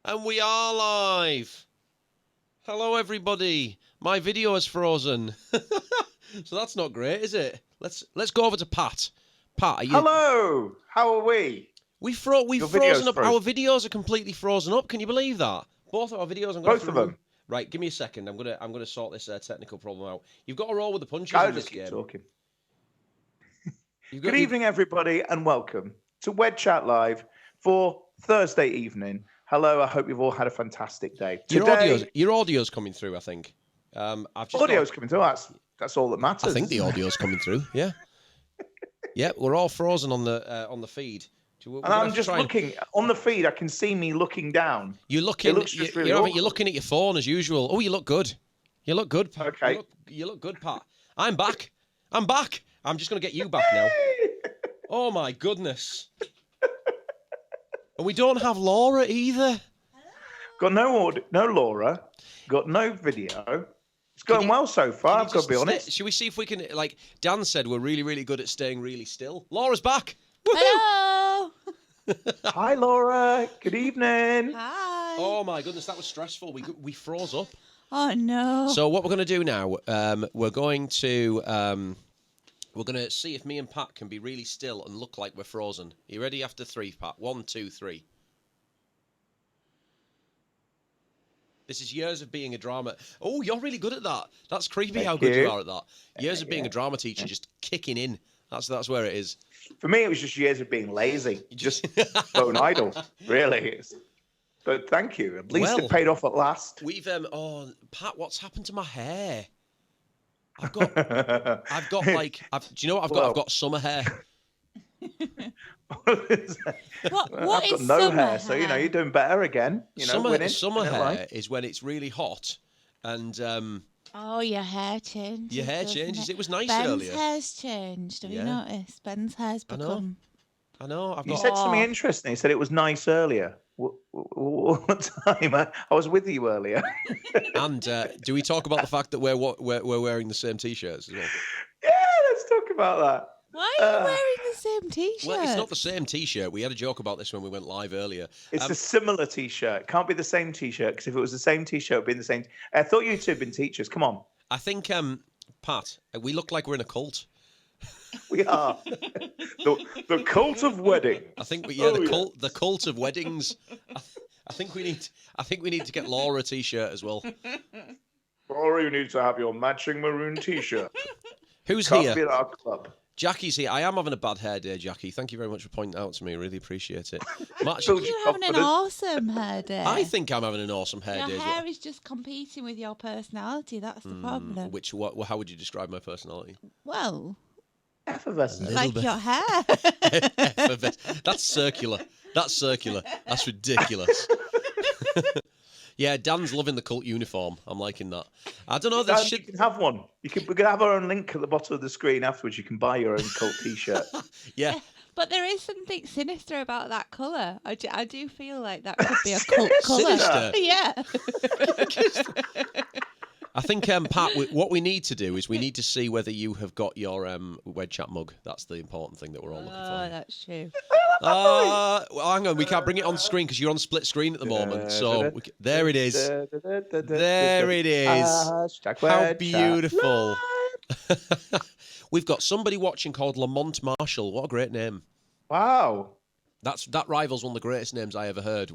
And we are live. Hello, everybody. My video is frozen. So that's not great, is it? Let's go over to Pat. Pat, are you... Hello. How are we? We've frozen up. Our videos are completely frozen up. Can you believe that? Both of our videos. Both of them. Right, give me a second. I'm gonna sort this technical problem out. You've got to roll with the punches I'll in this just keep game. talking. Good evening, everybody, and welcome to Wed Chat Live for Thursday evening. Hello, I hope you've all had a fantastic day. Your audio's coming through, I think. Audio's coming through. That's all that matters. I think the audio's coming through. Yeah. Yeah, we're all frozen on the feed. And I'm just looking on the feed. I can see me looking down. You're looking. You're looking at your phone as usual. Oh, you look good. You look good. Pat. Okay. You look good, Pat. I'm back. I'm just going to get you back now. Oh my goodness. And we don't have Laura either. Got no Laura. Got no video. It's going well so far. I've got to be honest. Should we see if we can? Like Dan said, we're really, really good at staying really still. Laura's back. Hello. Hi, Laura. Good evening. Hi. Oh my goodness, that was stressful. We froze up. Oh no. So what we're going to do now? We're going to see if me and Pat can be really still and look like we're frozen. Are you ready after 3, Pat? 1, 2, 3. This is years of being a drama. Oh, you're really good at that. That's creepy how good you are at that. Years of being a drama teacher, just kicking in. That's where it is. For me, it was just years of being lazy, just phone idle. Really. But thank you. At least it paid off at last. We've oh, Pat, what's happened to my hair? Do you know what I've got? I've got summer hair. What is I've got no summer hair, so you're doing better again. Summer hair is when it's really hot, and oh, your hair changes. Your hair changes. It was nice Ben's earlier. Ben's hair's changed. Have you noticed? Ben's hair's become. I know. You said something interesting. You said it was nice earlier. What time? I was with you earlier. And do we talk about the fact that we're wearing the same t-shirts as well? Yeah, let's talk about that. Why are you wearing the same t-shirt? Well, it's not the same t-shirt. We had a joke about this when we went live earlier. It's a similar t-shirt. It can't be the same t-shirt, because if it was the same t-shirt, it would be the same. I thought you two had been teachers. Come on. I think, Pat, we look like we're in a cult. We are. The cult of wedding. I think the cult of weddings. I think we need to get Laura a t-shirt as well. Laura, you need to have your matching maroon t-shirt. Who's Can't here? be at our club. Jackie's here. I am having a bad hair day, Jackie. Thank you very much for pointing out to me. I really appreciate it. You're having an awesome hair day. I think I'm having an awesome hair day. Your hair is just competing with your personality. That's the problem. How would you describe my personality? Well, effervescent. Like your hair. That's circular. That's ridiculous. Yeah, Dan's loving the cult uniform. I'm liking that. I don't know. You can have one. We can have our own link at the bottom of the screen afterwards. You can buy your own cult t-shirt. Yeah. But there is something sinister about that colour. I do feel like that could be a cult colour. Sinister? Yeah. I think, Pat, what we need to do is we need to see whether you have got your Wed Chat mug. That's the important thing that we're all looking for. Oh, that's true. Well, hang on. We can't bring it on screen because you're on split screen at the moment. So there it is. There it is. How beautiful. We've got somebody watching called Lamont Marshall. What a great name. Wow. That rivals one of the greatest names I ever heard,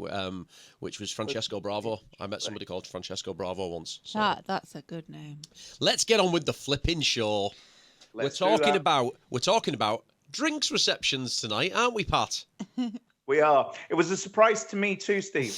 which was Francesco Bravo. I met somebody called Francesco Bravo once. So. That's a good name. Let's get on with the flipping show. We're talking about drinks receptions tonight, aren't we, Pat? We are. It was a surprise to me too, Steve.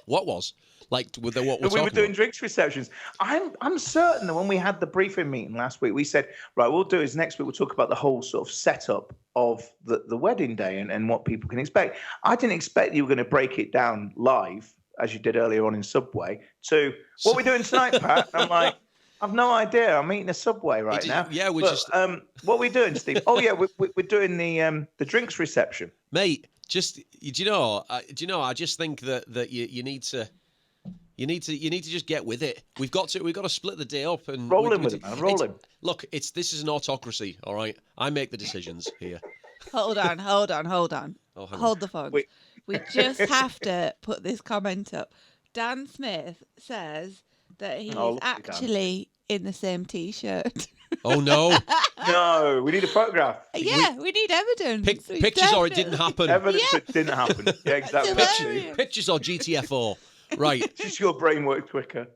What was? Like, we were doing drinks receptions. I'm certain that when we had the briefing meeting last week, we said, right, we'll do is next week we'll talk about the whole sort of setup of the wedding day and what people can expect. I didn't expect you were going to break it down live, as you did earlier on in Subway, to what we're doing tonight, Pat. And I'm like, I've no idea. I'm eating a Subway right now. Yeah, what are we doing, Steve? Oh yeah, we're doing the drinks reception, mate. Do you know? I just think that you need to. You need to just get with it. We've got to split the day up and roll in with it, man. Roll in. Look, this is an autocracy, all right? I make the decisions here. Hold on. Oh, hold the phone. Wait, We just have to put this comment up. Dan Smith says that he's look at actually in the same T-shirt. Oh, no. No, we need a photograph. Yeah, we need evidence. We Pictures or it definitely- didn't happen. Evidence it didn't happen. Yeah, exactly. That's That's you. hilarious. Pictures or GTFO. Right. Just your brain worked quicker.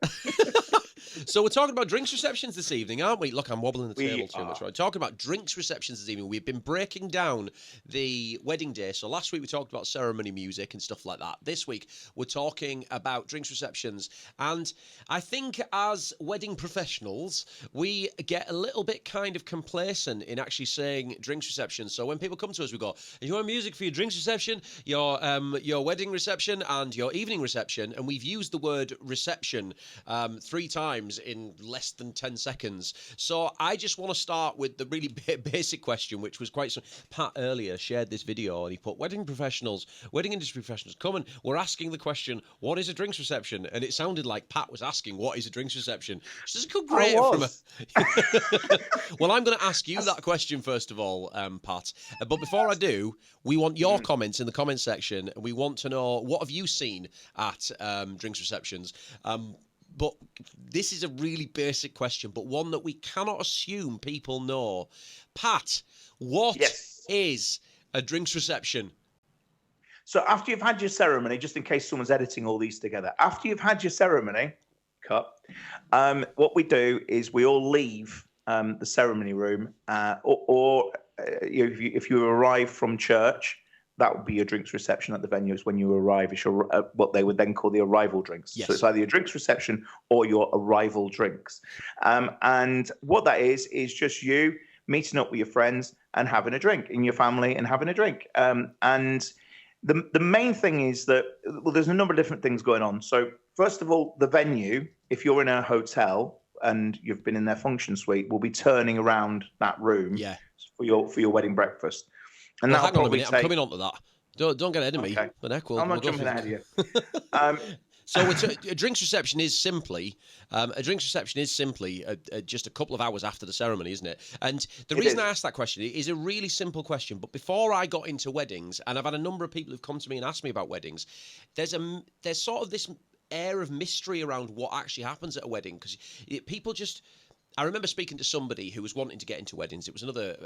So we're talking about drinks receptions this evening, aren't we? Look, I'm wobbling the We table too much. are. Right? Talking about drinks receptions this evening. We've been breaking down the wedding day. So last week we talked about ceremony music and stuff like that. This week we're talking about drinks receptions. And I think as wedding professionals, we get a little bit kind of complacent in actually saying drinks reception. So when people come to us, we go, "You want music for your drinks reception, your wedding reception, and your evening reception?" And we've used the word reception 3 times in less than 10 seconds. So I just want to start with the really basic question, which was quite... Pat earlier shared this video and he put, wedding professionals, wedding industry professionals, come and we're asking the question, what is a drinks reception? And it sounded like Pat was asking, what is a drinks reception? Which doesn't come great from a... Well, I'm going to ask you that question first of all, Pat. But before I do, we want your comments in the comment section. We want to know, what have you seen at drinks receptions? But this is a really basic question, but one that we cannot assume people know. Pat, what is a drinks reception? So after you've had your ceremony, just in case someone's editing all these together, after you've had your ceremony, what we do is we all leave the ceremony room, or if you arrive from church, that would be your drinks reception at the venues when you arrive. It's your, what they would then call the arrival drinks. Yes. So it's either your drinks reception or your arrival drinks. And what that is just you meeting up with your friends and having a drink, in your family and having a drink. And the main thing is that, well, there's a number of different things going on. So first of all, the venue, if you're in a hotel and you've been in their function suite, will be turning around that room for your wedding breakfast. And well, that'll hang on a probably minute. take... I'm coming on to that. Don't get ahead of me. Okay. But heck, I'm not jumping ahead of you. So a drinks reception is simply just a couple of hours after the ceremony, isn't it? And the reason I asked that question is a really simple question. But before I got into weddings, and I've had a number of people who've come to me and asked me about weddings, there's sort of this air of mystery around what actually happens at a wedding, because people just... I remember speaking to somebody who was wanting to get into weddings. It was another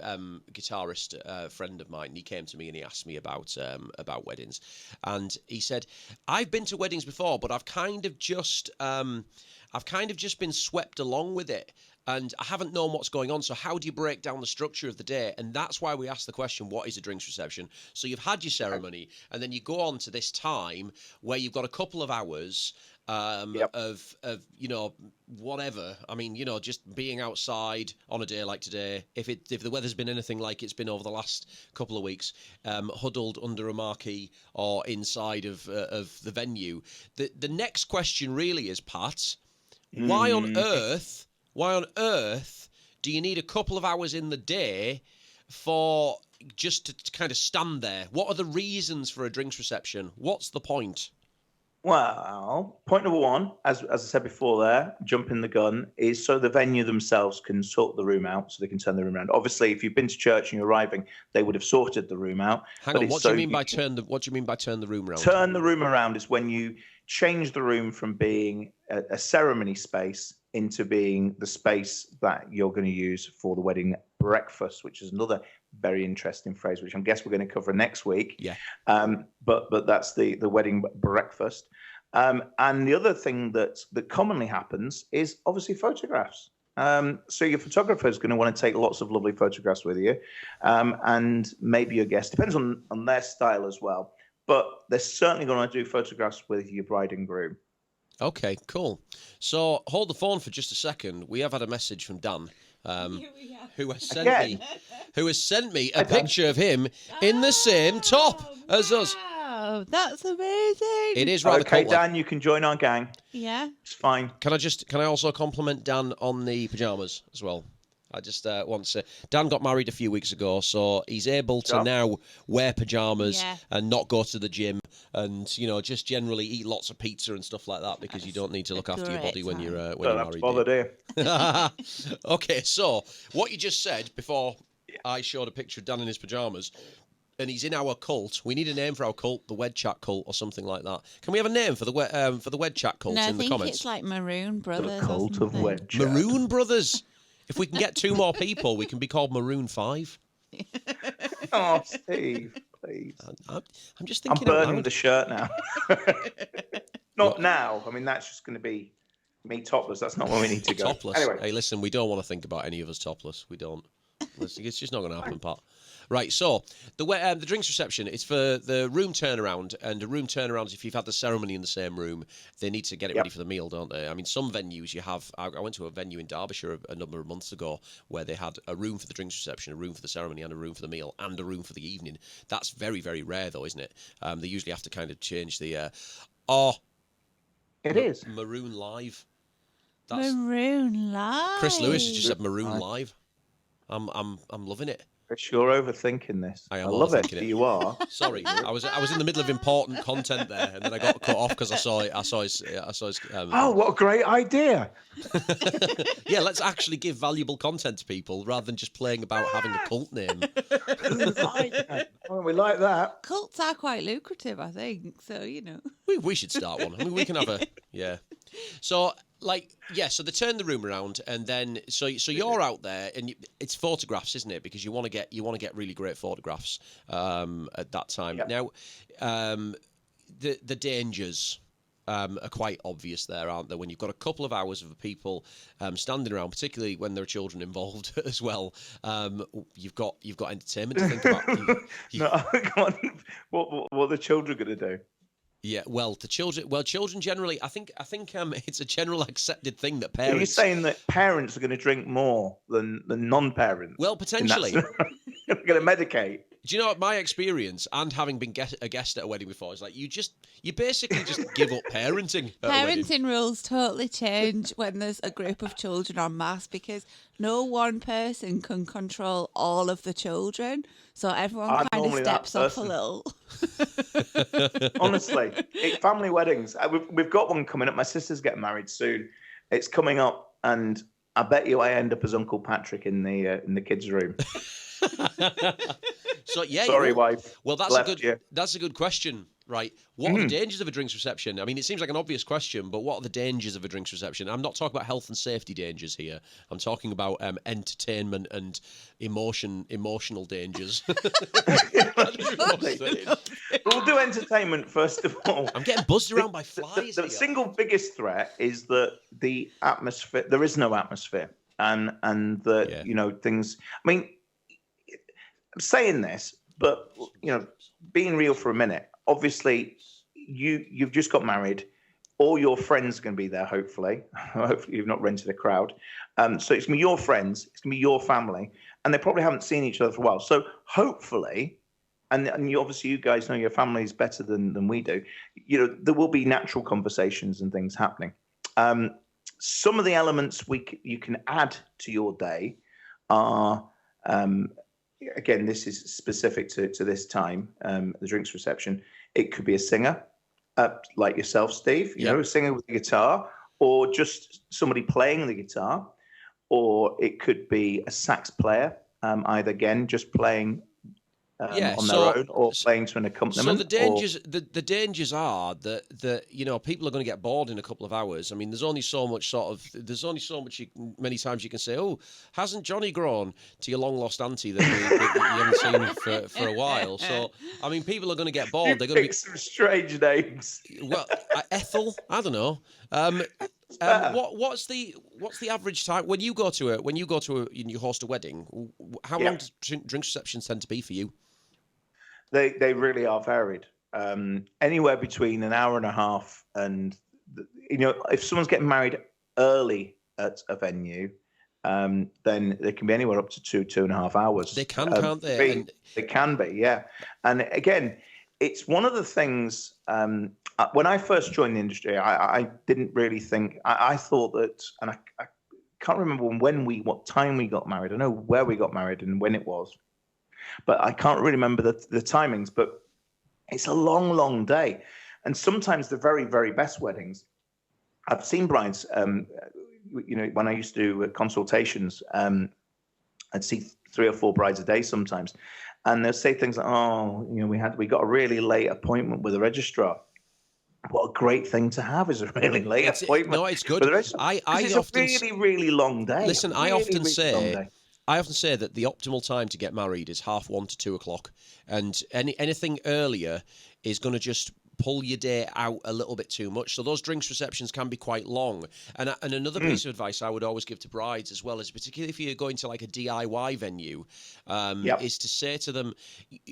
guitarist friend of mine. And he came to me and he asked me about weddings, and he said, "I've been to weddings before, but I've kind of just been swept along with it, and I haven't known what's going on. So how do you break down the structure of the day?" And that's why we asked the question, what is a drinks reception? So you've had your ceremony, and then you go on to this time where you've got a couple of hours of whatever. I mean, just being outside on a day like today, if the weather's been anything like it's been over the last couple of weeks, huddled under a marquee or inside of the venue. The next question really is, Pat, why on earth do you need a couple of hours in the day for just to kind of stand there? What are the reasons for a drinks reception? What's the point? Well, point number one, as I said before there, jumping the gun, is so the venue themselves can sort the room out, so they can turn the room around. Obviously, if you've been to church and you're arriving, they would have sorted the room out. Hang on, what do you mean by turn the room around? Turn the room around is when you change the room from being a ceremony space into being the space that you're going to use for the wedding breakfast, which is another very interesting phrase, which I guess we're going to cover next week. Yeah. But that's the wedding breakfast. And the other thing that commonly happens is obviously photographs. So your photographer is going to want to take lots of lovely photographs with you, and maybe your guest, depends on their style as well. But they're certainly going to do photographs with your bride and groom. Okay, cool. So hold the phone for just a second. We have had a message from Dan, who has sent me a picture of him in the same top as us. Wow, that's amazing. It is rather cool. Okay, Dan, you can join our gang. Yeah. It's fine. Can I also compliment Dan on the pajamas as well? I just want to say, Dan got married a few weeks ago, so he's able to now wear pajamas and not go to the gym, and just generally eat lots of pizza and stuff like that, because you don't need to look after your body when you're married. Bother, do you? Okay, so what you just said before I showed a picture of Dan in his pajamas and he's in our cult. We need a name for our cult, the Wed Chat cult, or something like that. Can we have a name for the Wed Chat cult No, in the I comments? think it's like Maroon Brothers. The cult or of something. Wed Chat. Maroon Brothers. If we can get 2 more people, we can be called Maroon 5. Oh, Steve, please. I'm just I'm thinking out burning loud. the shirt now. Not now. I mean, that's just going to be me topless. That's not where we need to go. Topless. Anyway. Hey, listen, we don't want to think about any of us topless. We don't. Listen, it's just not going to happen, Pat. Right, so the drinks reception, it's for the room turnaround, and a room turnaround, if you've had the ceremony in the same room, they need to get it ready for the meal, don't they? I mean, some venues you have, I went to a venue in Derbyshire a number of months ago where they had a room for the drinks reception, a room for the ceremony, and a room for the meal, and a room for the evening. That's very, very rare, though, isn't it? They usually have to kind of change the... It is. Maroon Live. Maroon Live. Chris Lewis has just said Maroon Live. I'm loving it. Chris, you're overthinking this. I am love it. overthinking it. You are. Sorry, I was in the middle of important content there, and then I got cut off because I saw his. Oh, what a great idea! Yeah, let's actually give valuable content to people rather than just playing about having a cult name. Oh, we like that. Cults are quite lucrative, I think. So, We should start one. I mean, we can have a So so they turn the room around, and then so you're out there, and it's photographs, isn't it? Because you want to get really great photographs at that time. Yep. Now, the dangers are quite obvious there, aren't there? When you've got a couple of hours of people standing around, particularly when there are children involved as well, you've got entertainment to think about. No, come on. What are the children going to do? Yeah, well, children generally, I think it's a general accepted thing that parents. Are you saying that parents are going to drink more than non-parents? Well, potentially. They're going to medicate. Do you know what my experience, and having been a guest at a wedding before, is like you basically just give up parenting. At a wedding. parenting rules totally change when there's a group of children en masse because no one person can control all of the children. So everyone kind of steps up a little. Honestly, family weddings. We've got one coming up. My sister's getting married soon. It's coming up, and I bet you I end up as Uncle Patrick in the kids' room. So yeah, sorry, wife. Well, that's a good question, right? What are the dangers of a drinks reception? I mean, it seems like an obvious question, but what are the dangers of a drinks reception? I'm not talking about health and safety dangers here. I'm talking about entertainment and emotional dangers. We'll do entertainment first of all. I'm getting buzzed around by flies. The single biggest threat is that the atmosphere. There is no atmosphere, and that things. I mean, I'm saying this, but being real for a minute. Obviously, you've just got married. All your friends are going to be there. Hopefully you've not rented a crowd. So it's going to be your friends. It's going to be your family, and they probably haven't seen each other for a while. So hopefully, and obviously you guys know your families better than we do. There will be natural conversations and things happening. Some of the elements you can add to your day are. Again, this is specific to this time, the drinks reception. It could be a singer, like yourself, Steve, a singer with a guitar, or just somebody playing the guitar, or it could be a sax player, either again, just playing on their own or playing to an accompaniment. So the dangers are that people are going to get bored in a couple of hours. I mean, there's only so much many times you can say, "Oh, hasn't Johnny grown?" to your long lost auntie that you haven't seen for a while. So I mean, people are going to get bored. They're going to be some strange names. Well, Ethel, I don't know. What's the average time when you go to you host a wedding? How long does drinks receptions tend to be for you? They really are varied. Anywhere between an hour and a half and if someone's getting married early at a venue, then they can be anywhere up to 2.5 hours. They can, can't they? They can be, yeah. And again, it's one of the things. When I first joined the industry, I didn't really think. I thought that, and I can't remember what time we got married. I know where we got married and when it was, but I can't really remember the timings. But it's a long, long day, and sometimes the very, very best weddings. I've seen brides. When I used to do consultations, I'd see 3 or 4 brides a day sometimes, and they'll say things like, "Oh, we got a really late appointment with the registrar." What a great thing to have is a really late appointment. No, it's good. It's a really, really long day. Listen, I often say that the optimal time to get married is 1:30 to 2:00, and anything earlier is going to just pull your day out a little bit too much. So those drinks receptions can be quite long. And another piece of advice I would always give to brides as well is, particularly if you're going to like a DIY venue, is to say to them,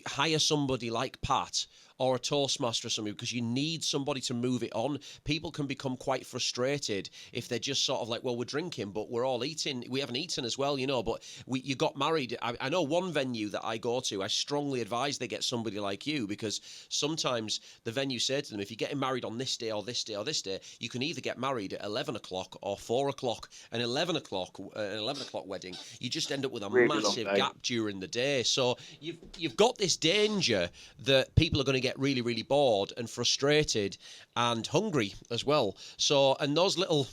hire somebody like Pat or a Toastmaster or something, because you need somebody to move it on. People can become quite frustrated if they're just sort of like, well, we're drinking, but we're all eating. We haven't eaten as well, but you got married. I know one venue that I go to, I strongly advise they get somebody like you, because sometimes the venue say to them, if you're getting married on this day or this day or this day, you can either get married at 11 o'clock or 4 o'clock. An 11 o'clock wedding, you just end up with a really massive gap during the day. So you've got this danger that people are going to get really, really bored and frustrated and hungry as well. So, and those little,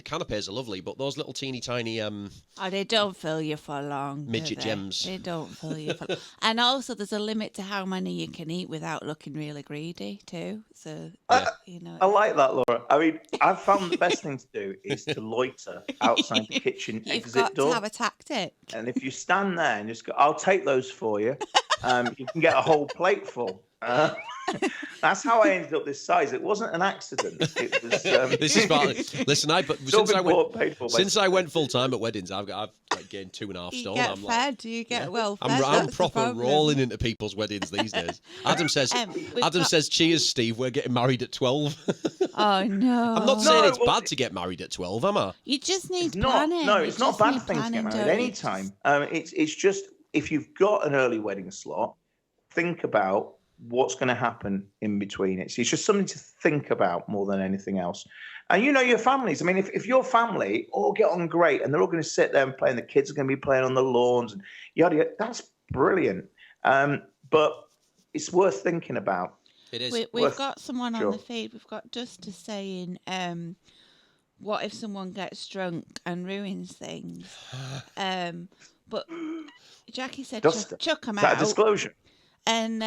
canapes are lovely, but those little teeny tiny they don't fill you for long. Midget gems. They don't fill you for long. And also there's a limit to how many you can eat without looking really greedy too. So I like that, Laura. I've found the best thing to do is to loiter outside the kitchen exit door. You've got to have a tactic. And if you stand there and just go, I'll take those for you. You can get a whole plate full. That's how I ended up this size. It wasn't an accident. It was. This is partly. Listen, since I went full time at weddings, I've gained 2.5 stone. You get fed. You get well fed. I'm proper rolling into people's weddings these days. Adam says, "Cheers, Steve. We're getting married at 12." Oh no! I'm not saying it's bad to get married at 12, am I? You just need planning. No, it's not a bad thing to get married any time. It's just, if you've got an early wedding slot, think about what's going to happen in between it. So it's just something to think about more than anything else. And your families. If your family all get on great and they're all going to sit there and play, and the kids are going to be playing on the lawns and yada yada, that's brilliant. But it's worth thinking about. It is. We've got someone on the feed. We've got Justice saying, what if someone gets drunk and ruins things? But Jackie said, chuck them out. Is that a disclosure? And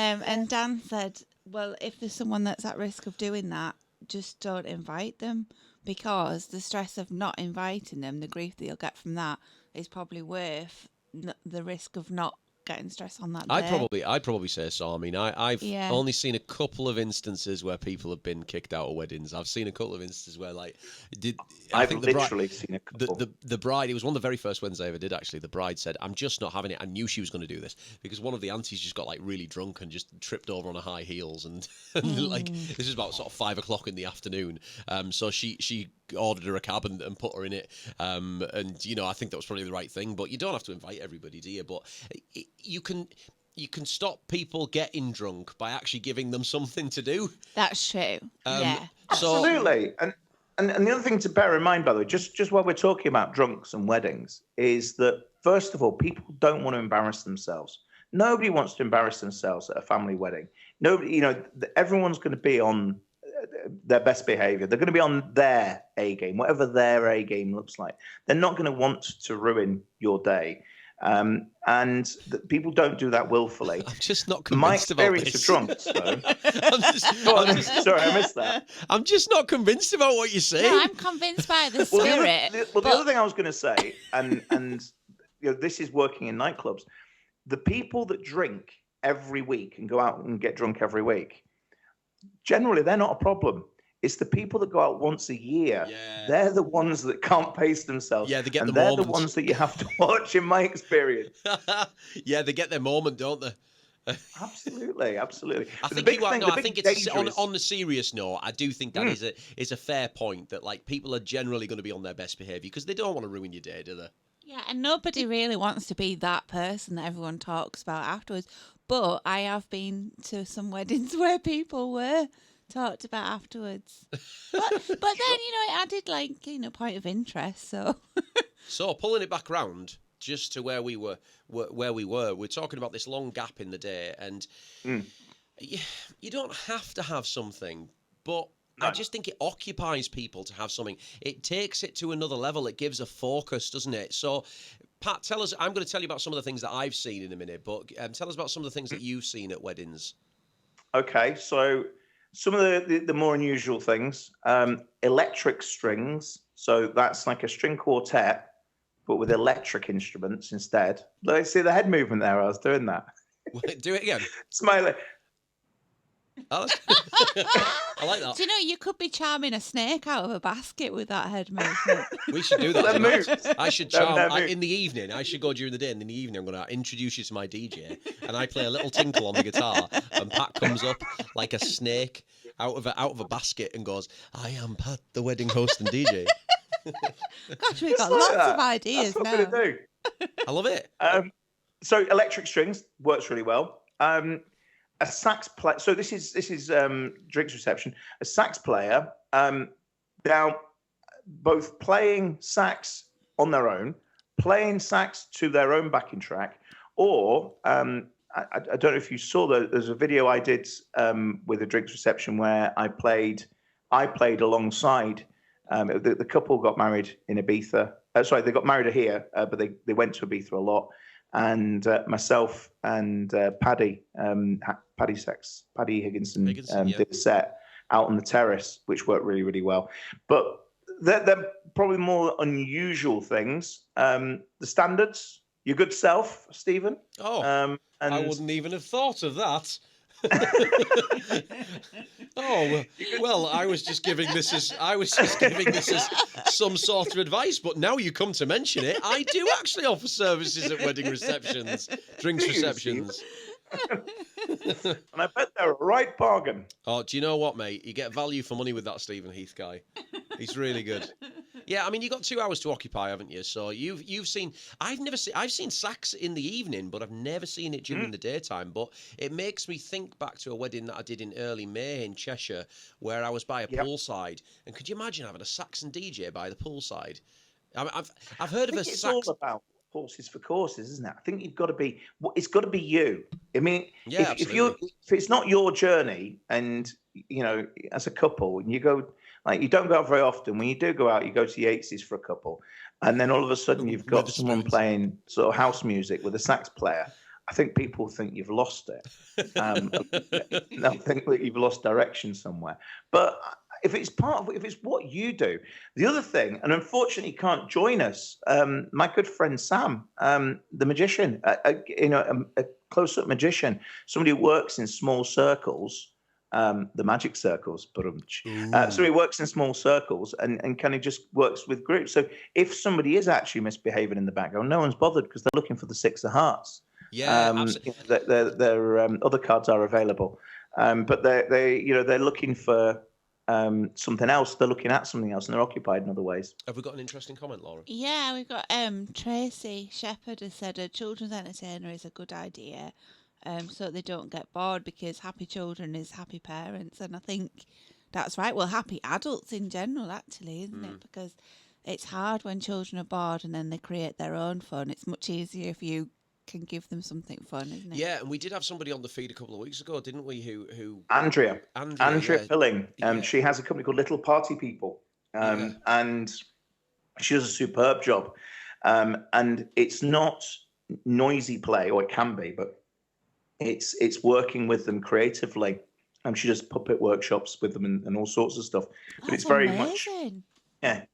Dan said, well, if there's someone that's at risk of doing that, just don't invite them, because the stress of not inviting them, the grief that you'll get from that, is probably worth the risk of not getting stress on that day. I'd probably say so. I've only seen a couple of instances where people have been kicked out of weddings. I've seen a couple of instances where I've literally seen a couple. The bride, it was one of the very first ones I ever did, actually. The bride said, I'm just not having it. I knew she was going to do this, because one of the aunties just got really drunk and just tripped over on her high heels, and this is about sort of 5 o'clock in the afternoon. So she ordered her a cab and put her in it. And I think that was probably the right thing, but you don't have to invite everybody, do you? But you can stop people getting drunk by actually giving them something to do. That's true. Yeah. Absolutely. And the other thing to bear in mind, by the way, just while we're talking about drunks and weddings, is that, first of all, people don't want to embarrass themselves. Nobody wants to embarrass themselves at a family wedding. Nobody, everyone's going to be on their best behavior. They're going to be on their A game, whatever their A game looks like. They're not going to want to ruin your day. And people don't do that willfully. I'm just not convinced about this. My experience of drunks, though. Sorry, I missed that. I'm just not convinced about what you're saying. No, I'm convinced by the spirit. The other thing I was going to say, and this is working in nightclubs, the people that drink every week and go out and get drunk every week, generally they're not a problem. It's the people that go out once a year. Yeah. They're the ones that can't pace themselves. Yeah, they get they're the ones that you have to watch, in my experience. Yeah, they get their moment, don't they? Absolutely. I think it's on the serious note. I do think that is a fair point, that people are generally going to be on their best behaviour because they don't want to ruin your day, do they? Yeah, and nobody really wants to be that person that everyone talks about afterwards. But I have been to some weddings where people were talked about afterwards. But then, it added point of interest. So pulling it back around just to where we were, we're talking about this long gap in the day, and you don't have to have something, but I just think it occupies people to have something. It takes it to another level. It gives a focus, doesn't it? So Pat, tell us. I'm going to tell you about some of the things that I've seen in a minute, but tell us about some of the things that you've seen at weddings. Okay, so some of the more unusual things, electric strings. So that's like a string quartet, but with electric instruments instead. Let's see the head movement there. I was doing that. Do it again. Smiley. Oh, I like that. Do you know you could be charming a snake out of a basket with that head movement? We should do that. moves. I should charm in the evening. I should go during the day, and in the evening I'm going to introduce you to my DJ, and I play a little tinkle on the guitar, and Pat comes up like a snake out of a basket and goes, "I am Pat, the wedding host and DJ." Gosh, we've got lots of ideas That's what now. I'm going to do. I love it. So electric strings works really well. A sax player. So this is drinks reception. A sax player. Now, both playing sax on their own, playing sax to their own backing track, or I don't know if you saw there's a video I did with a drinks reception where I played alongside. The couple got married in Ibiza. They got married here, but they went to Ibiza a lot. And myself and Paddy Higginson did a set out on the terrace, which worked really, really well. But they're probably more unusual things. The standards, your good self, Stephen. Oh, and I wouldn't even have thought of that. Oh well, I was just giving this as some sort of advice, but now you come to mention it, I do actually offer services at wedding receptions, drinks receptions. And I bet they're a right bargain. Oh, do you know what, mate? You get value for money with that Stephen Heath guy. He's really good. Yeah, I mean, you got 2 hours to occupy, haven't you? So you've seen. I've seen sax in the evening, but I've never seen it during the daytime. But it makes me think back to a wedding that I did in early May in Cheshire, where I was by a poolside. And could you imagine having a Saxon DJ by the poolside? I've heard of a It's sax. all about horses for courses, isn't it? I think you've got to be. It's got to be you. I mean, Yeah, if it's not your journey, and as a couple, and you go. Like, you don't go out very often. When you do go out, you go to Yates's for a couple. And then all of a sudden you've got someone playing sort of house music with a sax player. I think people think you've lost it. They'll think that you've lost direction somewhere. But if it's what you do, the other thing, and unfortunately he can't join us, my good friend Sam, the magician, a close-up magician, somebody who works in small circles, the magic circles, so he works in small circles and kind of just works with groups. So if somebody is actually misbehaving in the background, no one's bothered because they're looking for the 6 of hearts. Yeah, absolutely. Their other cards are available, but they're looking for something else. They're looking at something else, and they're occupied in other ways. Have we got an interesting comment, Laura? Yeah, we've got Tracy Shepherd has said a children's entertainer is a good idea. So they don't get bored, because happy children is happy parents. And I think that's right. Well, happy adults in general, actually, isn't it? Because it's hard when children are bored and then they create their own fun. It's much easier if you can give them something fun, isn't it? Yeah, and we did have somebody on the feed a couple of weeks ago, didn't we? Who Andrea Pilling. Yeah. She has a company called Little Party People, and she does a superb job. And it's not noisy play, or it can be, but it's working with them creatively. She does puppet workshops with them and all sorts of stuff. But it's very amazing. much,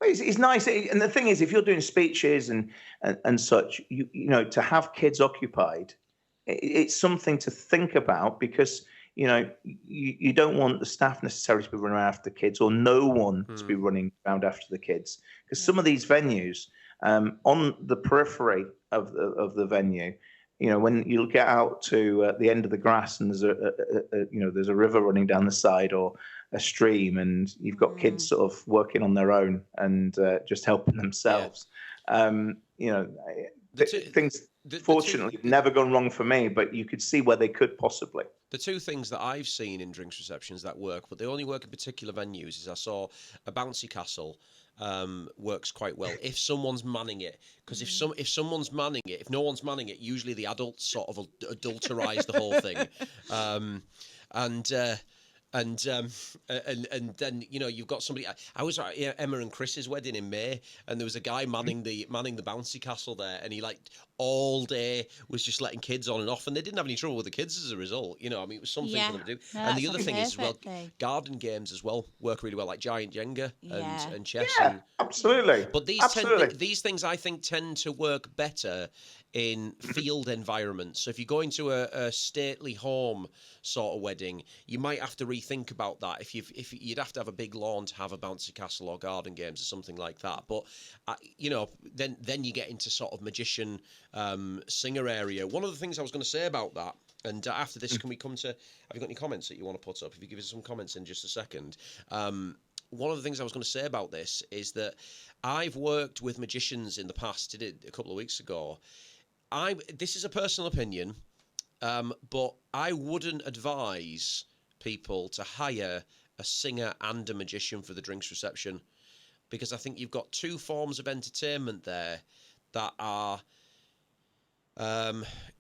it's nice. And the thing is, if you're doing speeches and such, you to have kids occupied, it's something to think about, because you don't want the staff necessarily to be running around after the kids, or no one to be running around after the kids, because some of these venues on the periphery of the venue. When you get out to the end of the grass and there's a river running down the side, or a stream, and you've got kids sort of working on their own and just helping themselves. Things fortunately have never gone wrong for me, but you could see where they could possibly. The 2 things that I've seen in drinks receptions that work, but they only work in particular venues, is I saw a bouncy castle works quite well if someone's manning it, because if someone's manning it, if no one's manning it, usually the adults sort of adulterize the whole thing. and then you've got somebody. I was at Emma and Chris's wedding in May, and there was a guy manning the bouncy castle there, and he all day was just letting kids on and off, and they didn't have any trouble with the kids as a result. I mean, it was something for them to do. No, and the other thing is, garden games as well work really well, like giant Jenga and chess. Yeah, absolutely. But these things I think tend to work better in field environments. So if you're going to a stately home sort of wedding, you might have to rethink about that. If you'd have to have a big lawn to have a bouncy castle or garden games or something like that. But then you get into sort of magician singer area. One of the things I was going to say about that, and after this, can we come to? Have you got any comments that you want to put up? If you give us some comments in just a second. One of the things I was going to say about this is that I've worked with magicians in the past. Did it a couple of weeks ago. This is a personal opinion, but I wouldn't advise people to hire a singer and a magician for the drinks reception, because I think you've got two forms of entertainment there that are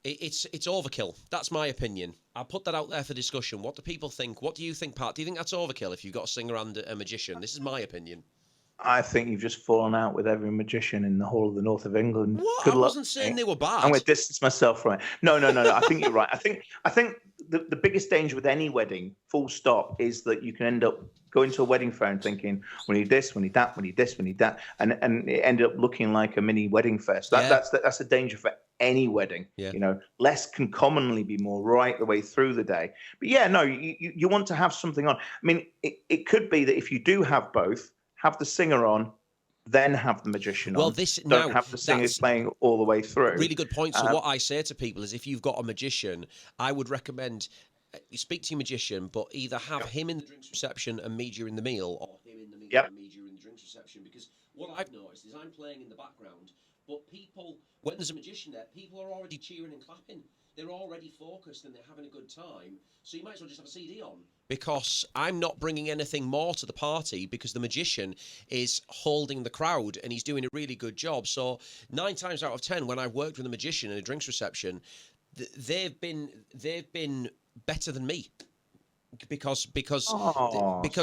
it's overkill. That's my opinion. I'll put that out there for discussion. What do people think? What do you think, Pat? Do you think that's overkill if you've got a singer and a magician? This is my opinion. I think you've just fallen out with every magician in the whole of the north of England. What? Good I luck. wasn't saying they were bad. I'm going to distance myself from it. No. I think you're right. I think the biggest danger with any wedding, full stop, is that you can end up going to a wedding fair and thinking, we need this, we need that, we need this, we need that, and it ended up looking like a mini wedding fair. So that's a danger for any wedding. Yeah. Less can commonly be more right the way through the day. But you want to have something on. I mean, it could be that if you do have both, have the singer on, then have the magician on. Don't have the singers playing all the way through. Really good point. So what I say to people is, if you've got a magician, I would recommend you speak to your magician, but either have him in the drinks reception and me during the meal, or him in the meal and me during the drinks reception. Because what I've noticed is I'm playing in the background, but people, when there's a magician there, people are already cheering and clapping. They're already focused and they're having a good time. So you might as well just have a CD on. Because I'm not bringing anything more to the party, because the magician is holding the crowd and he's doing a really good job. So 9 times out of 10, when I've worked with a magician in a drinks reception, they've been better than me. Because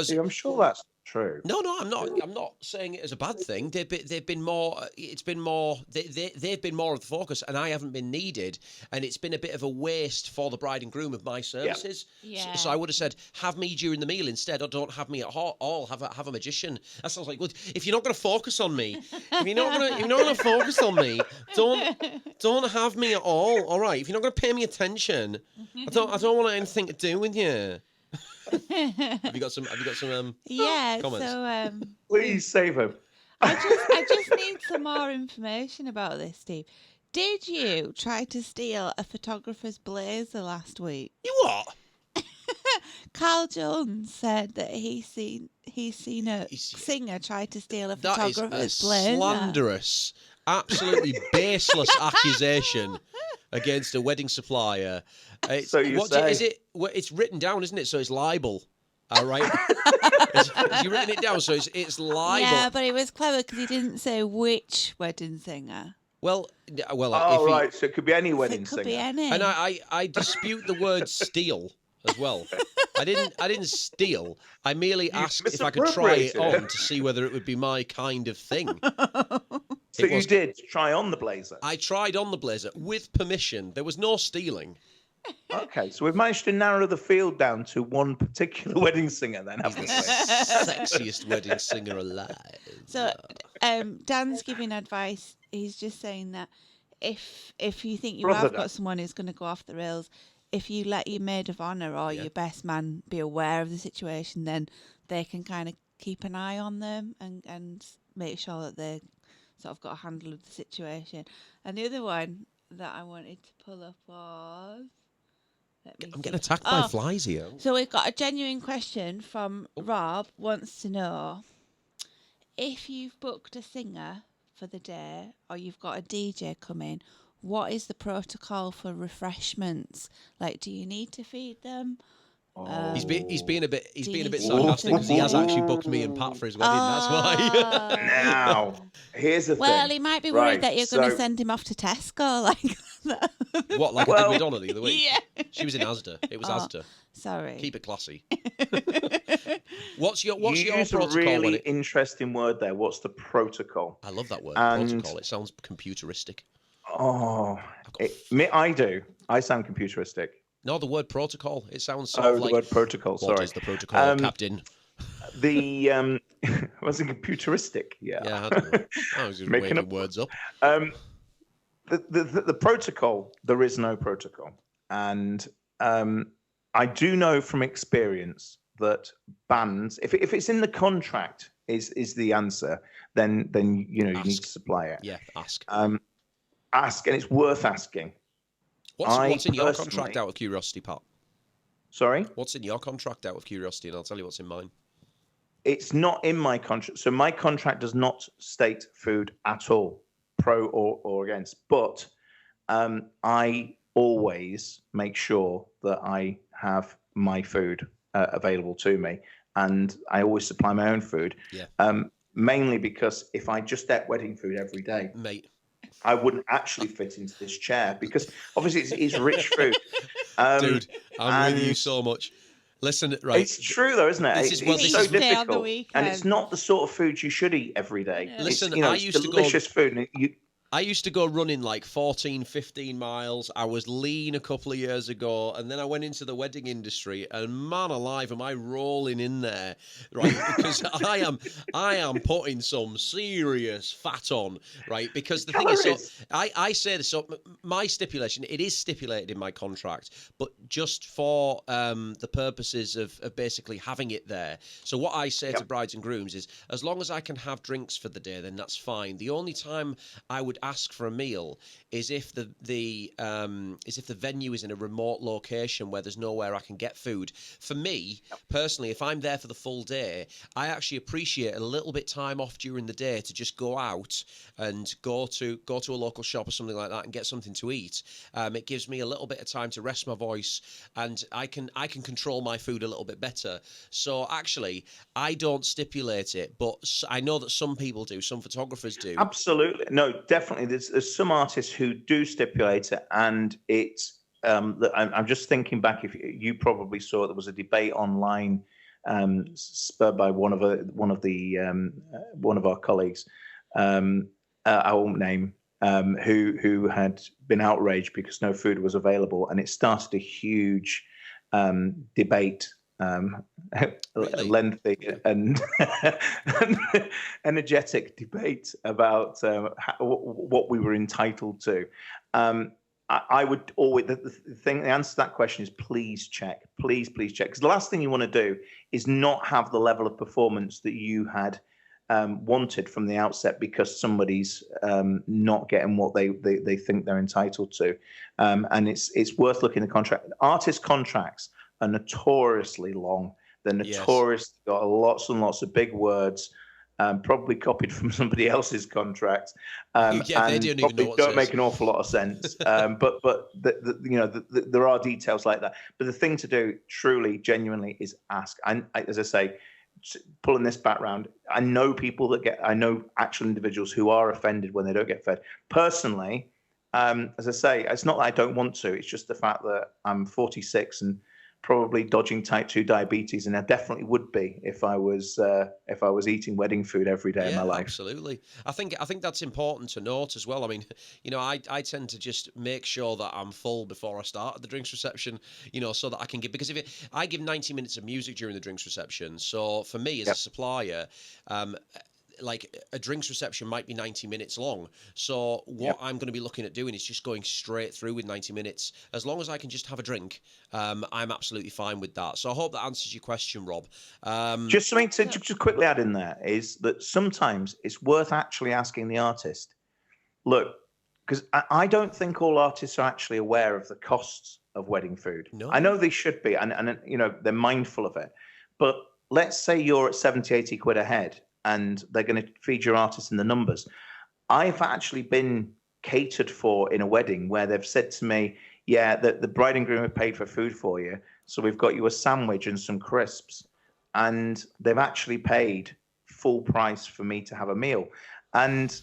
see, I'm sure that's true. No, I'm not saying it as a bad thing. They've been more. It's been more. They've been more of the focus, and I haven't been needed, and it's been a bit of a waste for the bride and groom of my services. Yeah. So I would have said, have me during the meal instead, or don't have me at all. Have a magician. That sounds like, well, if you're not going to focus on me, if you're not going to focus on me, don't have me at all. All right. If you're not going to pay me attention, I don't want anything to do with you. Have you got some yeah, comments? So Please save him. I just need some more information about this, Steve. Did you try to steal a photographer's blazer last week? You what? Carl Jones said that he's seen a singer try to steal a photographer's blazer. That is a blazer. slanderous, absolutely baseless accusation against a wedding supplier. So you say? It's written down, isn't it? So it's libel. All right. Has you written it down? So it's libel. Yeah, but it was clever because he didn't say which wedding singer. Well. Right. So it could be any wedding singer. It could singer. be any. And I dispute the word steal as well. I didn't steal. I merely asked if I could try it on to see whether it would be my kind of thing. So you did try on the blazer? I tried on the blazer with permission. There was no stealing. Okay, so we've managed to narrow the field down to one particular wedding singer then, haven't we? Sexiest wedding singer alive. So Dan's giving advice. He's just saying that if you think you have got someone who's going to go off the rails, if you let your maid of honour or your best man be aware of the situation, then they can kind of keep an eye on them and make sure that they sort of got a handle of the situation. And the other one that I wanted to pull up was... I'm getting attacked by flies here. So we've got a genuine question from Rob. Wants to know, if you've booked a singer for the day or you've got a DJ coming, what is the protocol for refreshments? Like, do you need to feed them? He's being a bit sarcastic because he has actually booked me and Pat for his wedding. That's why. Now, here's the thing. Well, he might be worried that you're going to send him off to Tesco. Like, What, like I did with Donna the other week? Yeah. She was in Asda. It was Asda. Sorry. Keep it classy. What's your You use a protocol really when it... interesting word there. What's the protocol? I love that word, And protocol. It sounds computeristic. I do. I sound computeristic. No, the word protocol. It sounds sort of like... the word protocol. Sorry. What is the protocol, Captain? The was it computeristic? Yeah. Yeah, I don't know. I was just making words up. The protocol. There is no protocol, and I do know from experience that bans, if it's in the contract, is the answer. Then you know you need to supply it. Yeah, ask. Ask, and it's worth asking. What's in your contract, out of curiosity, Pat? Sorry? What's in your contract, out of curiosity, and I'll tell you what's in mine. It's not in my contract. So my contract does not state food at all, pro or against. But I always make sure that I have my food available to me, and I always supply my own food. Yeah. Mainly because if I just ate wedding food every day, mate, I wouldn't actually fit into this chair, because obviously it's rich food. Dude, I'm with you so much. Listen, right. It's true though, isn't it? It's so difficult, and it's not the sort of food you should eat every day. Yeah. Listen, it's delicious food. And I used to go running like 14, 15 miles. I was lean a couple of years ago, and then I went into the wedding industry, and man alive, am I rolling in there, right? Because I am putting some serious fat on, right? Because the thing is, so I say this, so my stipulation, it is stipulated in my contract, but just for the purposes of basically having it there. So what I say to brides and grooms is, as long as I can have drinks for the day, then that's fine. The only time I would ask for a meal is if the venue is in a remote location where there's nowhere I can get food. For me personally, if I'm there for the full day, I actually appreciate a little bit time off during the day to just go out and go to a local shop or something like that and get something to eat. It gives me a little bit of time to rest my voice, and I can control my food a little bit better. So actually, I don't stipulate it, but I know that some people do, some photographers do. Absolutely, no, definitely. There's some artists who do stipulate it, and it's. I'm just thinking back. If you probably saw, there was a debate online, spurred by one of our colleagues. I won't name. Who had been outraged because no food was available, and it started a huge debate. Really? Lengthy and energetic debate about what we were entitled to. I would always the answer to that question is please check, please check, because the last thing you want to do is not have the level of performance that you had wanted from the outset, because somebody's not getting what they think they're entitled to, and it's worth looking at the contract. Artist contracts are notoriously long. They're notoriously got lots and lots of big words, probably copied from somebody else's contract. They don't even know what don't make an awful lot of sense. But there are details like that. But the thing to do, truly, genuinely, is ask. And as I say, pulling this background, I know actual individuals who are offended when they don't get fed. Personally, as I say, it's not that I don't want to. It's just the fact that I'm 46 and probably dodging type 2 diabetes, and I definitely would be if I was eating wedding food every day of my life. Absolutely. I think that's important to note as well. I mean, I tend to just make sure that I'm full before I start the drinks reception, so that I can give, because if I give 90 minutes of music during the drinks reception, so for me as a supplier, like a drinks reception might be 90 minutes long. So what I'm going to be looking at doing is just going straight through with 90 minutes. As long as I can just have a drink, I'm absolutely fine with that. So I hope that answers your question, Rob. Just something to just quickly add in there is that sometimes it's worth actually asking the artist, look, because I don't think all artists are actually aware of the costs of wedding food. No. I know they should be, and they're mindful of it. But let's say you're at 70, 80 quid a head, and they're going to feed your artist in the numbers. I've actually been catered for in a wedding where they've said to me, the bride and groom have paid for food for you, so we've got you a sandwich and some crisps. And they've actually paid full price for me to have a meal. And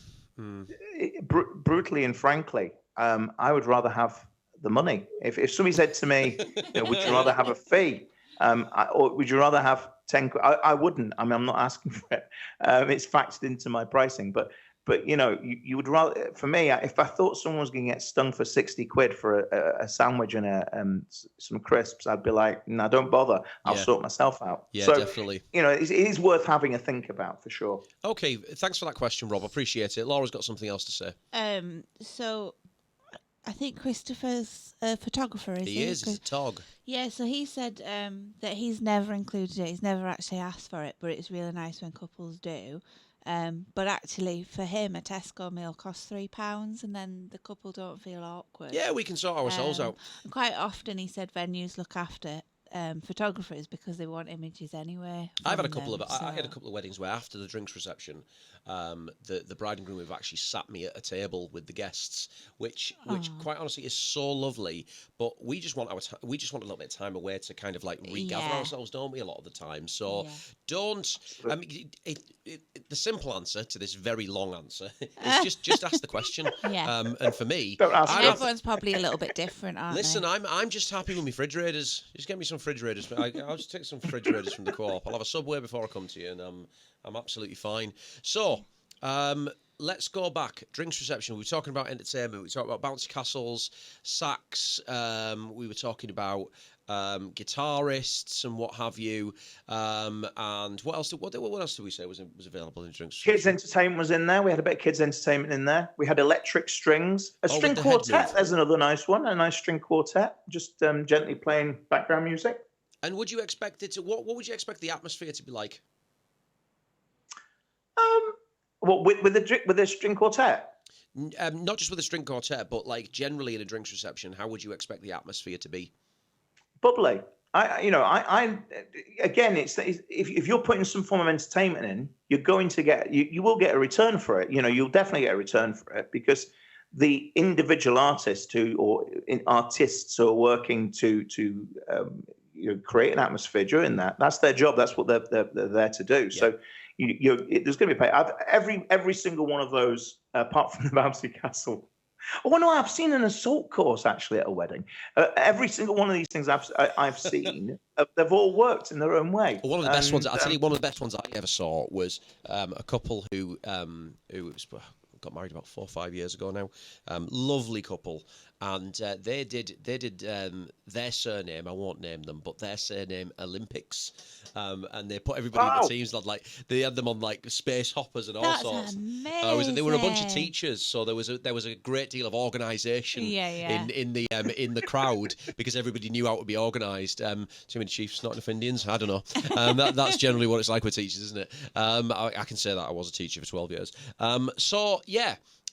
brutally and frankly, I would rather have the money. If somebody said to me, would you rather have a fee, or would you rather have 10? I wouldn't. I mean, I'm not asking for it. It's factored into my pricing, but you would rather. For me, if I thought someone was going to get stung for 60 quid for a sandwich and some crisps, I'd be like, no, don't bother. I'll sort myself out. Yeah, so, definitely. It is worth having a think about for sure. Okay, thanks for that question, Rob. Appreciate it. Laura's got something else to say. So I think Christopher's a photographer, is he? He's a tog. Yeah, so he said that he's never included it. He's never actually asked for it, but it's really nice when couples do. But actually, for him, a Tesco meal costs £3, and then the couple don't feel awkward. Yeah, we can sort ourselves out. Quite often, he said venues look after photographers because they want images anyway. I've had a couple of I had a couple of weddings where after the drinks reception, the bride and groom have actually sat me at a table with the guests, which quite honestly is so lovely. But we just want a little bit of time away to kind of like regather ourselves, don't we? A lot of the time, so don't. I mean, the simple answer to this very long answer is just ask the question. Yeah. And for me, everyone's probably a little bit different, aren't Listen, they? I'm just happy with my refrigerators. Just get me some refrigerators. I'll just take some refrigerators from the co-op. I'll have a Subway before I come to you, and I'm absolutely fine. So, let's go back. Drinks reception. We were talking about entertainment. We talked about bouncy castles, sax. We were talking about guitarists and what have you. And what else? What else did we say was available in drinks? Kids entertainment was in there. We had a bit of kids entertainment in there. We had electric strings, a string quartet. There's another nice one. A nice string quartet, just gently playing background music. And would you expect it to? What would you expect the atmosphere to be like? With a string quartet? Not just with a string quartet, but like generally in a drinks reception, how would you expect the atmosphere to be? Bubbly. Again, it's if you're putting some form of entertainment in, you're going to get you will get a return for it. You'll definitely get a return for it because the individual artists who are working to create an atmosphere during that's their job. That's what they're there to do. Yeah. So there's going to be pay. Every single one of those, apart from the bouncy castle. Oh no, I've seen an assault course actually at a wedding. Every single one of these things I've seen, they've all worked in their own way. Well, one of the best ones. I'll tell you, one of the best ones I ever saw was a couple who got married about 4 or 5 years ago now. Lovely couple, and they did their surname. I won't name them, but their surname Olympics, and they put everybody in the teams. They had them on like space hoppers and all sorts. Amazing. They were a bunch of teachers, so there was a great deal of organisation in the crowd because everybody knew how to be organised. Too many Chiefs, not enough Indians. I don't know. That's generally what it's like with teachers, isn't it? I can say that I was a teacher for 12 years.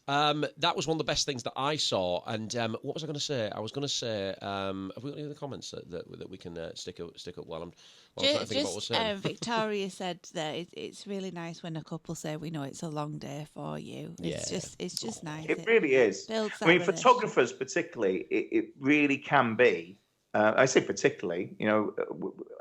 That was one of the best things that I saw. And what was I going to say? I was going to say, have we got any other comments that we can stick up while I'm trying to think about what we're saying? Victoria said that it's really nice when a couple say, "We know it's a long day for you." It's just nice. It really is. I mean, photographers particularly, it really can be. I say particularly,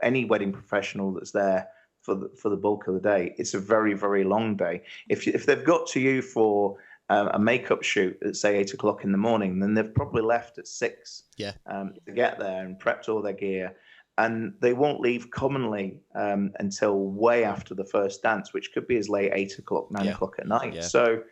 any wedding professional that's there for the bulk of the day, it's a very, very long day. If they've got to you for a makeup shoot at say 8 o'clock in the morning, then they've probably left at 6 to get there and prepped all their gear, and they won't leave commonly until way after the first dance, which could be as late 8 o'clock, 9 o'clock at night. Yeah. So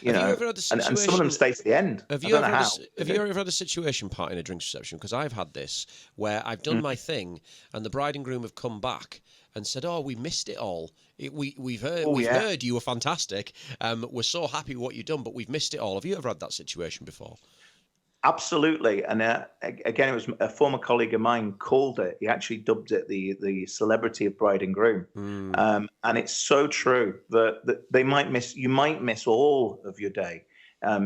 and some of them stay to the end. Have you ever had a situation, Pat, in a drinks reception? Because I've had this where I've done my thing and the bride and groom have come back and said, "Oh, we missed it all. We've heard you were fantastic. We're so happy with what you've done, but we've missed it all." Have you ever had that situation before? Absolutely. And again, it was a former colleague of mine called it. He actually dubbed it the celebrity of bride and groom. And it's so true that you might miss all of your day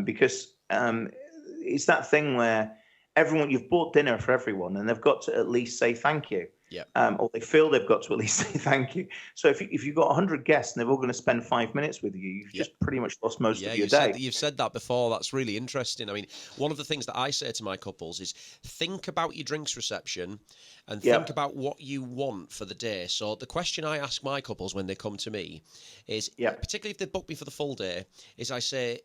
because it's that thing where you've bought dinner for everyone and they've got to at least say thank you. Yeah. Or they feel they've got to at least say thank you. So if you've got 100 guests and they're all going to spend 5 minutes with you, you've just pretty much lost most of your day. You've said that before. That's really interesting. I mean, one of the things that I say to my couples is think about your drinks reception and think about what you want for the day. So the question I ask my couples when they come to me is, particularly if they book me for the full day, is I say,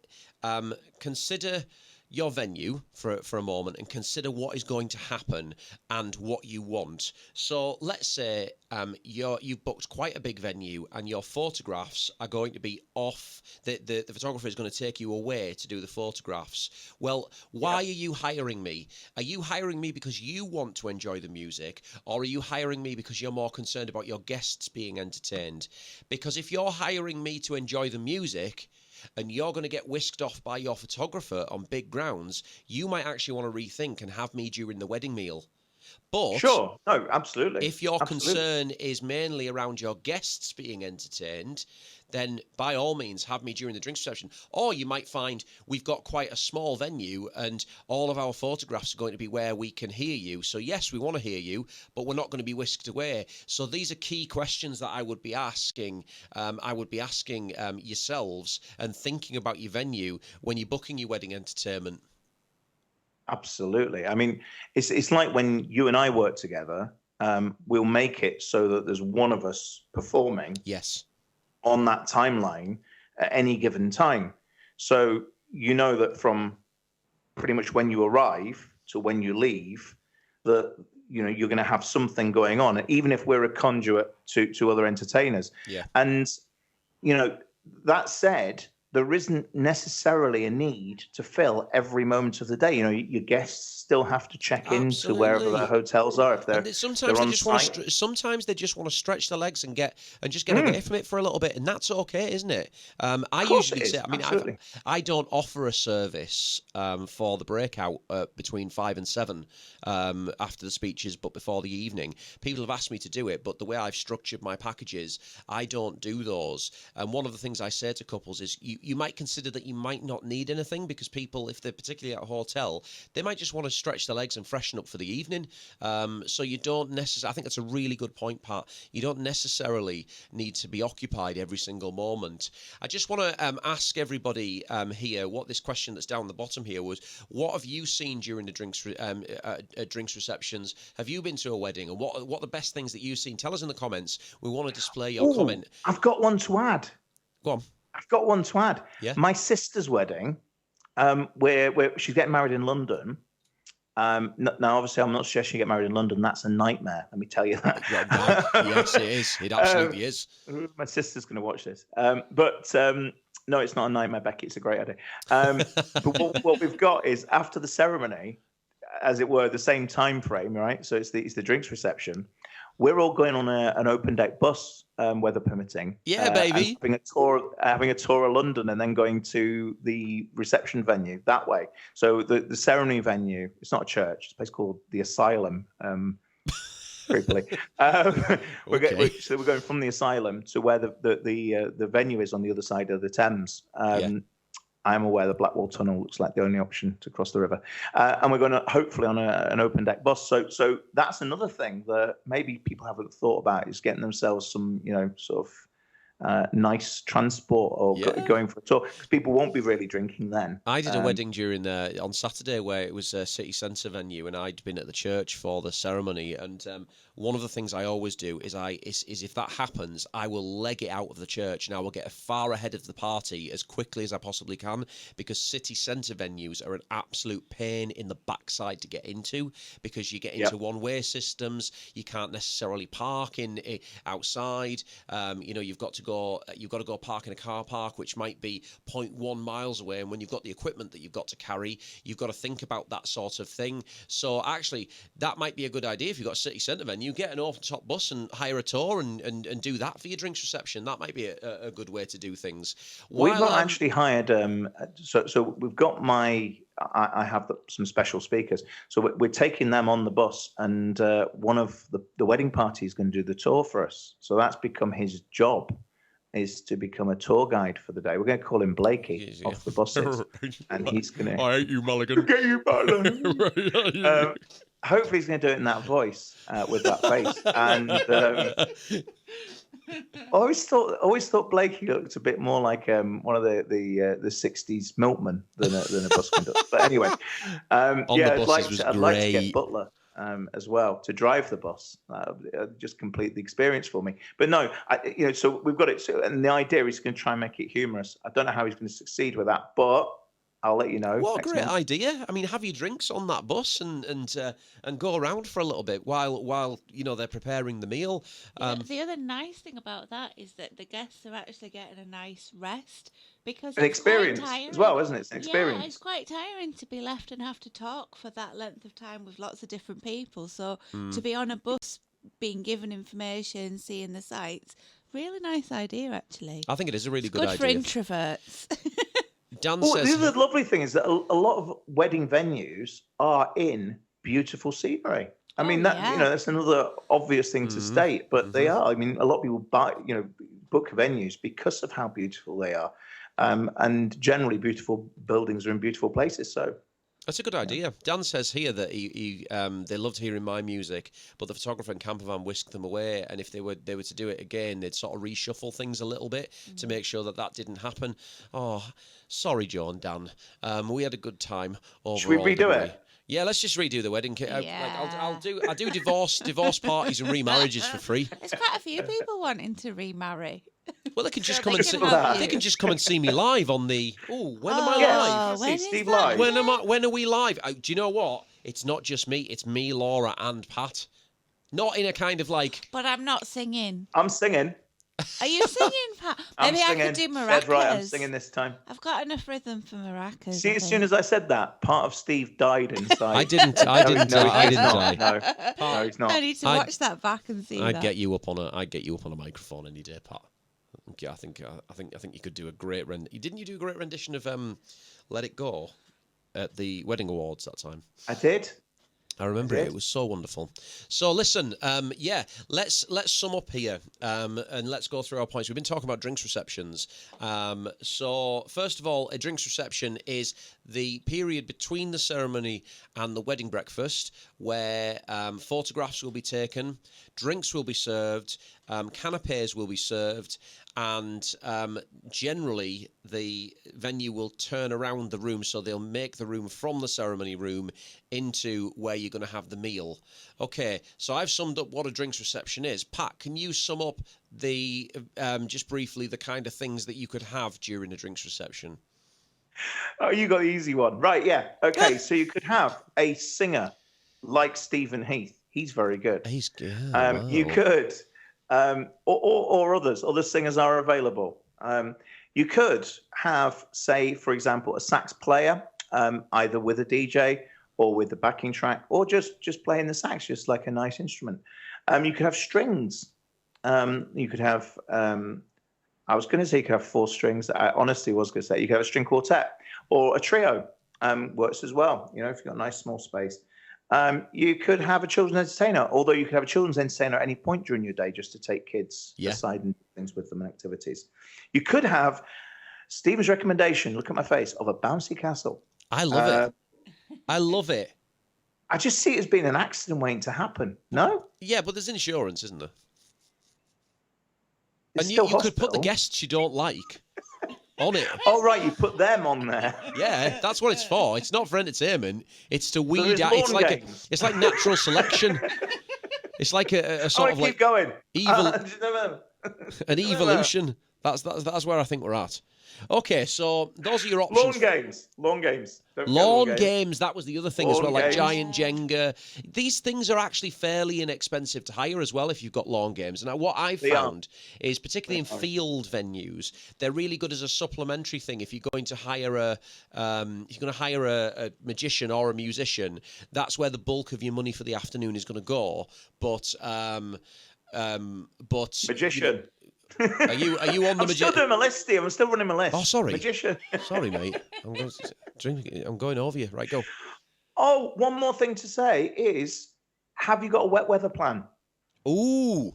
consider your venue for a moment and consider what is going to happen and what you want. So let's say you've booked quite a big venue and your photographs are going to be off. The photographer is going to take you away to do the photographs. Well, why are you hiring me? Are you hiring me because you want to enjoy the music, or are you hiring me because you're more concerned about your guests being entertained? Because if you're hiring me to enjoy the music, and you're going to get whisked off by your photographer on big grounds, you might actually want to rethink and have me during the wedding meal. But sure, no, absolutely. if your concern is mainly around your guests being entertained, then by all means have me during the drinks reception. Or you might find we've got quite a small venue and all of our photographs are going to be where we can hear you. So yes, we want to hear you, but we're not going to be whisked away. So these are key questions that I would be asking. Yourselves and thinking about your venue when you're booking your wedding entertainment. Absolutely. I mean, it's like when you and I work together, we'll make it so that there's one of us performing. Yes. On that timeline at any given time. So you know that from pretty much when you arrive to when you leave, that you're going to have something going on, even if we're a conduit to other entertainers. Yeah. And that said, there isn't necessarily a need to fill every moment of the day. Your guests still have to check into wherever their hotels are. If they're sometimes they just want to stretch their legs and get away from it for a little bit, and that's okay, isn't it? I usually say, I don't offer a service for the breakout between 5 and 7 after the speeches, but before the evening. People have asked me to do it, but the way I've structured my packages, I don't do those. And one of the things I say to couples is, you might consider that you might not need anything, because people, if they're particularly at a hotel, they might just want to stretch their legs and freshen up for the evening. So you don't necessarily, I think that's a really good point, Pat. You don't necessarily need to be occupied every single moment. I just want to ask everybody here what this question that's down the bottom here was: what have you seen during the drinks receptions? Have you been to a wedding? And what are the best things that you've seen? Tell us in the comments. We want to display your comment. I've got one to add. Go on. I've got one to add. Yeah. My sister's wedding, where she's getting married in London. Now, obviously, I'm not suggesting you get married in London. That's a nightmare. Let me tell you that. Yes, it is. It absolutely is. My sister's going to watch this. But no, it's not a nightmare, Becky. It's a great idea. But what we've got is, after the ceremony, as it were, the same time frame, right? So it's the drinks reception. We're all going on an open deck bus, weather permitting. Yeah, baby. Having a tour of London, and then going to the reception venue that way. So the ceremony venue, it's not a church. It's a place called the Asylum. Briefly, we're going from the Asylum to where the venue is on the other side of the Thames. I'm aware the Blackwall Tunnel looks like the only option to cross the river. And we're going to hopefully on an open deck bus. So that's another thing that maybe people haven't thought about, is getting themselves some, sort of nice transport, or going for a tour, because people won't be really drinking then. I did a wedding on Saturday where it was a city centre venue, and I'd been at the church for the ceremony. And one of the things I always do is if that happens, I will leg it out of the church, and I will get as far ahead of the party as quickly as I possibly can, because city centre venues are an absolute pain in the backside to get into, because you get into one-way systems. You can't necessarily park outside. You've got to go park in a car park, which might be 0.1 miles away, and when you've got the equipment that you've got to carry, you've got to think about that sort of thing. So actually, that might be a good idea. If you've got a city centre venue, get an open-top bus and hire a tour and do that for your drinks reception. That might be a good way to do things. We've not actually hired. So we've got I have some special speakers. So we're taking them on the bus, and one of the wedding party is going to do the tour for us. So that's become his job, is to become a tour guide for the day. We're going to call him Blakey off the buses, and he's going to. I hate you, Mulligan. Get you, Mulligan. Hopefully, he's going to do it in that voice, with that face. And I always thought Blakey looked a bit more like one of the '60s milkmen than a bus conductor. But anyway, I'd like to get Butler as well to drive the bus. Just complete the experience for me. But no, so we've got it. And the idea is going to try and make it humorous. I don't know how he's going to succeed with that, but I'll let you know. What a next great month. idea! I mean, have your drinks on that bus and go around for a little bit while they're preparing the meal. The other nice thing about that is that the guests are actually getting a nice rest because An it's quite experience tiring as well, isn't it? It's an Yeah, experience. it's quite tiring to be left and have to talk for that length of time with lots of different people. So to be on a bus, being given information, seeing the sights, really nice idea actually. I think it is a really It's good good for idea. introverts. Dan Well, says, the other lovely thing is that a lot of wedding venues are in beautiful scenery. I mean, that's another obvious thing to state, but they are. I mean, a lot of people book venues because of how beautiful they are, and generally beautiful buildings are in beautiful places. So that's a good idea. Dan says here that they loved hearing my music, but the photographer and campervan whisked them away. And if they were to do it again, they'd sort of reshuffle things a little bit to make sure that didn't happen. Oh, sorry, Joe and Dan. We had a good time overall. should we redo it? Yeah, let's just redo the wedding. Yeah. I do divorce parties and remarriages for free. There's quite a few people wanting to remarry. Well, they can just So come they and can see. have They you. can just come and see me live on the. Oh, when am I Yes. live? See when is Steve that live. again? When are we live? Do you know what? It's not just me. It's me, Laura, and Pat. Not in a kind of like. But I'm not singing. I'm singing. Are you singing, Pat? I'm Maybe I singing. could do Dead maracas. right, I'm singing this time. I've got enough rhythm for maracas. See, I as soon think. as I said that, part of Steve died inside. I didn't die. No, I he's didn't not. die. No, he's not. I need to watch that back and see I'd that. get you up on a microphone any day, Pat. Yeah, I think you could do a great Didn't you do a great rendition of "Let It Go" at the wedding awards that time? I did. I remember it. It was so wonderful. So listen, let's sum up here and let's go through our points. We've been talking about drinks receptions. So first of all, a drinks reception is the period between the ceremony and the wedding breakfast where photographs will be taken, drinks will be served, canapes will be served, and generally the venue will turn around the room, so they'll make the room from the ceremony room into where you're going to have the meal. Okay, so I've summed up what a drinks reception is. Pat, can you sum up the just briefly the kind of things that you could have during a drinks reception? Oh, you got the easy one. Right, yeah. Okay, so you could have a singer like Stephen Heath. He's very good. He's good. You could, or others. Other singers are available. You could have, say, for example, a sax player, either with a DJ or with the backing track, or just playing the sax, just like a nice instrument. You could have strings. You could have. I was going to say you could have 4 strings. I honestly was going to say you could have a string quartet or a trio. Works as well. You know, if you've got a nice small space. You could have a children's entertainer, although you could have a children's entertainer at any point during your day just to take kids aside and things with them and activities. You could have Stephen's recommendation, look at my face, of a bouncy castle. I love it. I love it. I just see it as being an accident waiting to happen. No? Yeah, but there's insurance, isn't there? It's And still you could put the hospital. guests you don't like on it. Oh, right, you put them on there. Yeah, that's what it's for. It's not for entertainment. It's to weed there's out. It's lawn like games. it's like natural selection. It's like a sort of keep like going. an evolution. That's where I think we're at. Okay, so those are your options. Lawn games. Don't forget Lawn games, that was the other thing as Lawn well, like games. giant Jenga. These things are actually fairly inexpensive to hire as well if you've got lawn games. And what I've found is, particularly in field venues, they're really good as a supplementary thing. If you're going to hire a magician or a musician, that's where the bulk of your money for the afternoon is going to go. But magician. Are you on the I'm still doing my list, Steve. I'm still running my list. Oh, sorry. Magician. Sorry, mate. I'm going over you. Right, go. Oh, one more thing to say is, have you got a wet weather plan? Ooh,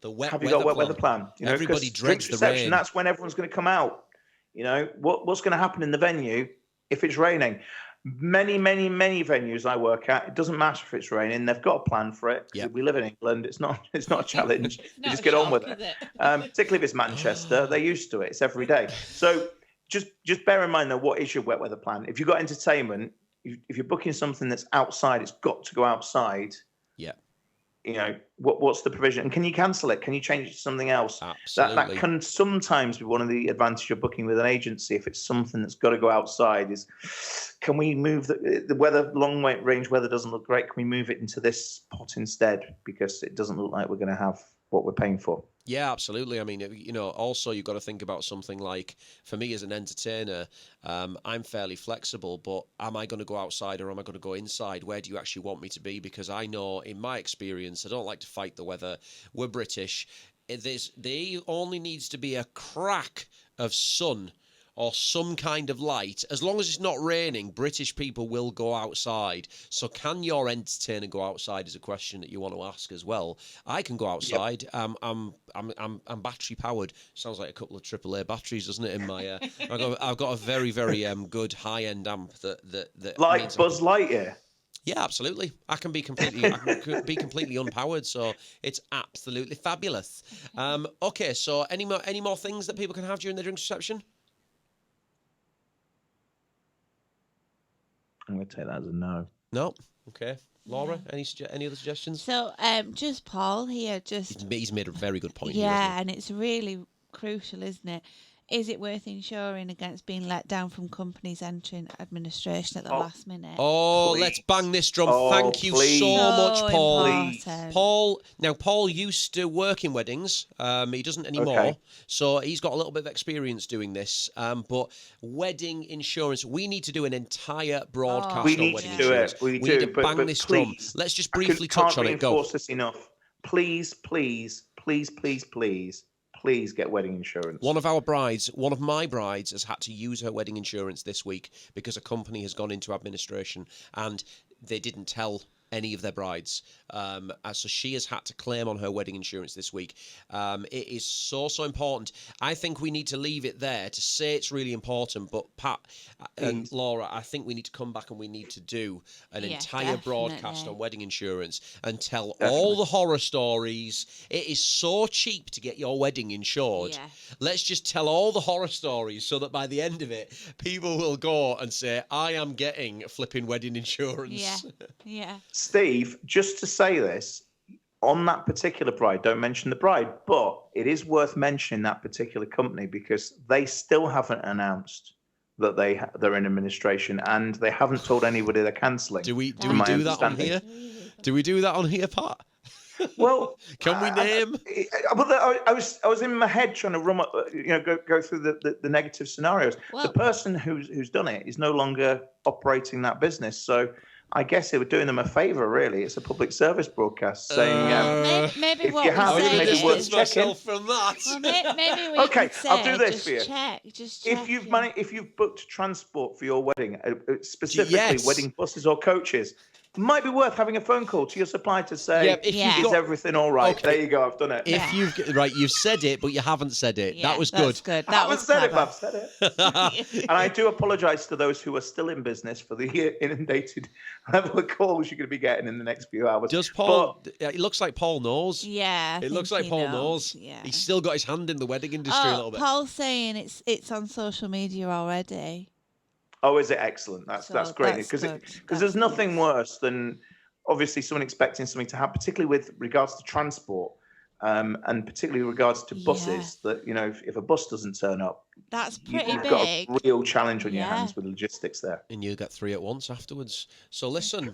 the wet. Have you got a wet weather plan? You know, Everybody 'cause dreads drinks the reception, rain. That's when everyone's going to come out. You know what's going to happen in the venue if it's raining. Many venues I work at, it doesn't matter if it's raining. They've got a plan for it. Yep. We live in England. It's not a challenge. You Not just a get on shock, with is it. it? Particularly if it's Manchester, they're used to it. It's every day. So just bear in mind though, what is your wet weather plan? If you've got entertainment, if you're booking something that's outside, it's got to go outside. Yeah. what's the provision? And can you cancel it? Can you change it to something else? Absolutely. That can sometimes be one of the advantages of booking with an agency. If it's something that's got to go outside, is can we move the weather? Long range weather doesn't look great. Can we move it into this pot instead, because it doesn't look like we're going to have what we're paying for? Yeah, absolutely. I mean, also you've got to think about something like, for me as an entertainer, I'm fairly flexible, but am I going to go outside or am I going to go inside? Where do you actually want me to be? Because I know, in my experience, I don't like to fight the weather. We're British. There only needs to be a crack of sun or some kind of light. As long as it's not raining, British people will go outside. So can your entertainer go outside is a question that you want to ask as well. I can go outside. Yep. I'm battery powered. Sounds like a couple of AAA batteries, doesn't it? In my I've got a very, very good high end amp that like Buzz Lightyear. Yeah, absolutely. I can be completely unpowered, so it's absolutely fabulous. Okay, so any more things that people can have during their drinks reception? I'm going to take that as a no. No? Okay. Laura, any other suggestions? So, just Paul here, He's made a very good point here, yeah, and it's really crucial, isn't it? Is it worth insuring against being let down from companies entering administration at the last minute? Oh, please. Let's bang this drum. Thank you so much, Paul. Paul used to work in weddings. He doesn't anymore. So he's got a little bit of experience doing this. But wedding insurance, we need to do an entire broadcast on wedding insurance. We need to bang this drum. Let's just briefly touch on it. Go. Reinforce this enough. Please, please, please, please, please. Please get wedding insurance. One of my brides has had to use her wedding insurance this week because a company has gone into administration and they didn't tell any of their brides. So she has had to claim on her wedding insurance this week. It is so important. I think we need to leave it there to say it's really important, but Pat and Laura, I think we need to come back and we need to do an entire broadcast on wedding insurance and tell all the horror stories. It is so cheap to get your wedding insured. Yeah. Let's just tell all the horror stories so that by the end of it, people will go and say, I am getting flipping wedding insurance. Yeah, yeah. Steve, just to say this, on that particular bride, don't mention the bride, but it is worth mentioning that particular company because they still haven't announced that they're in administration and they haven't told anybody they're cancelling. Do we do that on here? Do we do that on here, Pat? Well, can we name? I was in my head trying to go through the negative scenarios. Well, the person who's done it is no longer operating that business, so I guess it was doing them a favour, really. It's a public service broadcast saying, maybe if what you have it, maybe worth checking. From that. Well, maybe we okay, say, I'll do this for you. Just check. If you've booked transport for your wedding, specifically wedding buses or coaches, it might be worth having a phone call to your supplier to say, is everything all right? Okay. There you go, I've done it. You've said it, but you haven't said it. Yeah, that was good. That I was said it, but I've said it. And I do apologise to those who are still in business for the inundated level of calls you're going to be getting in the next few hours. Does Paul? It looks like Paul knows. Yeah, it looks like Paul knows. Yeah. He's still got his hand in the wedding industry a little bit. Paul's saying it's on social media already. Oh, is it? Excellent. That's great because there's nothing worse than obviously someone expecting something to happen, particularly with regards to transport, and particularly with regards to buses. That if a bus doesn't turn up, that's pretty you've big. got a real challenge on your hands with logistics there. And you get three at once afterwards. So listen,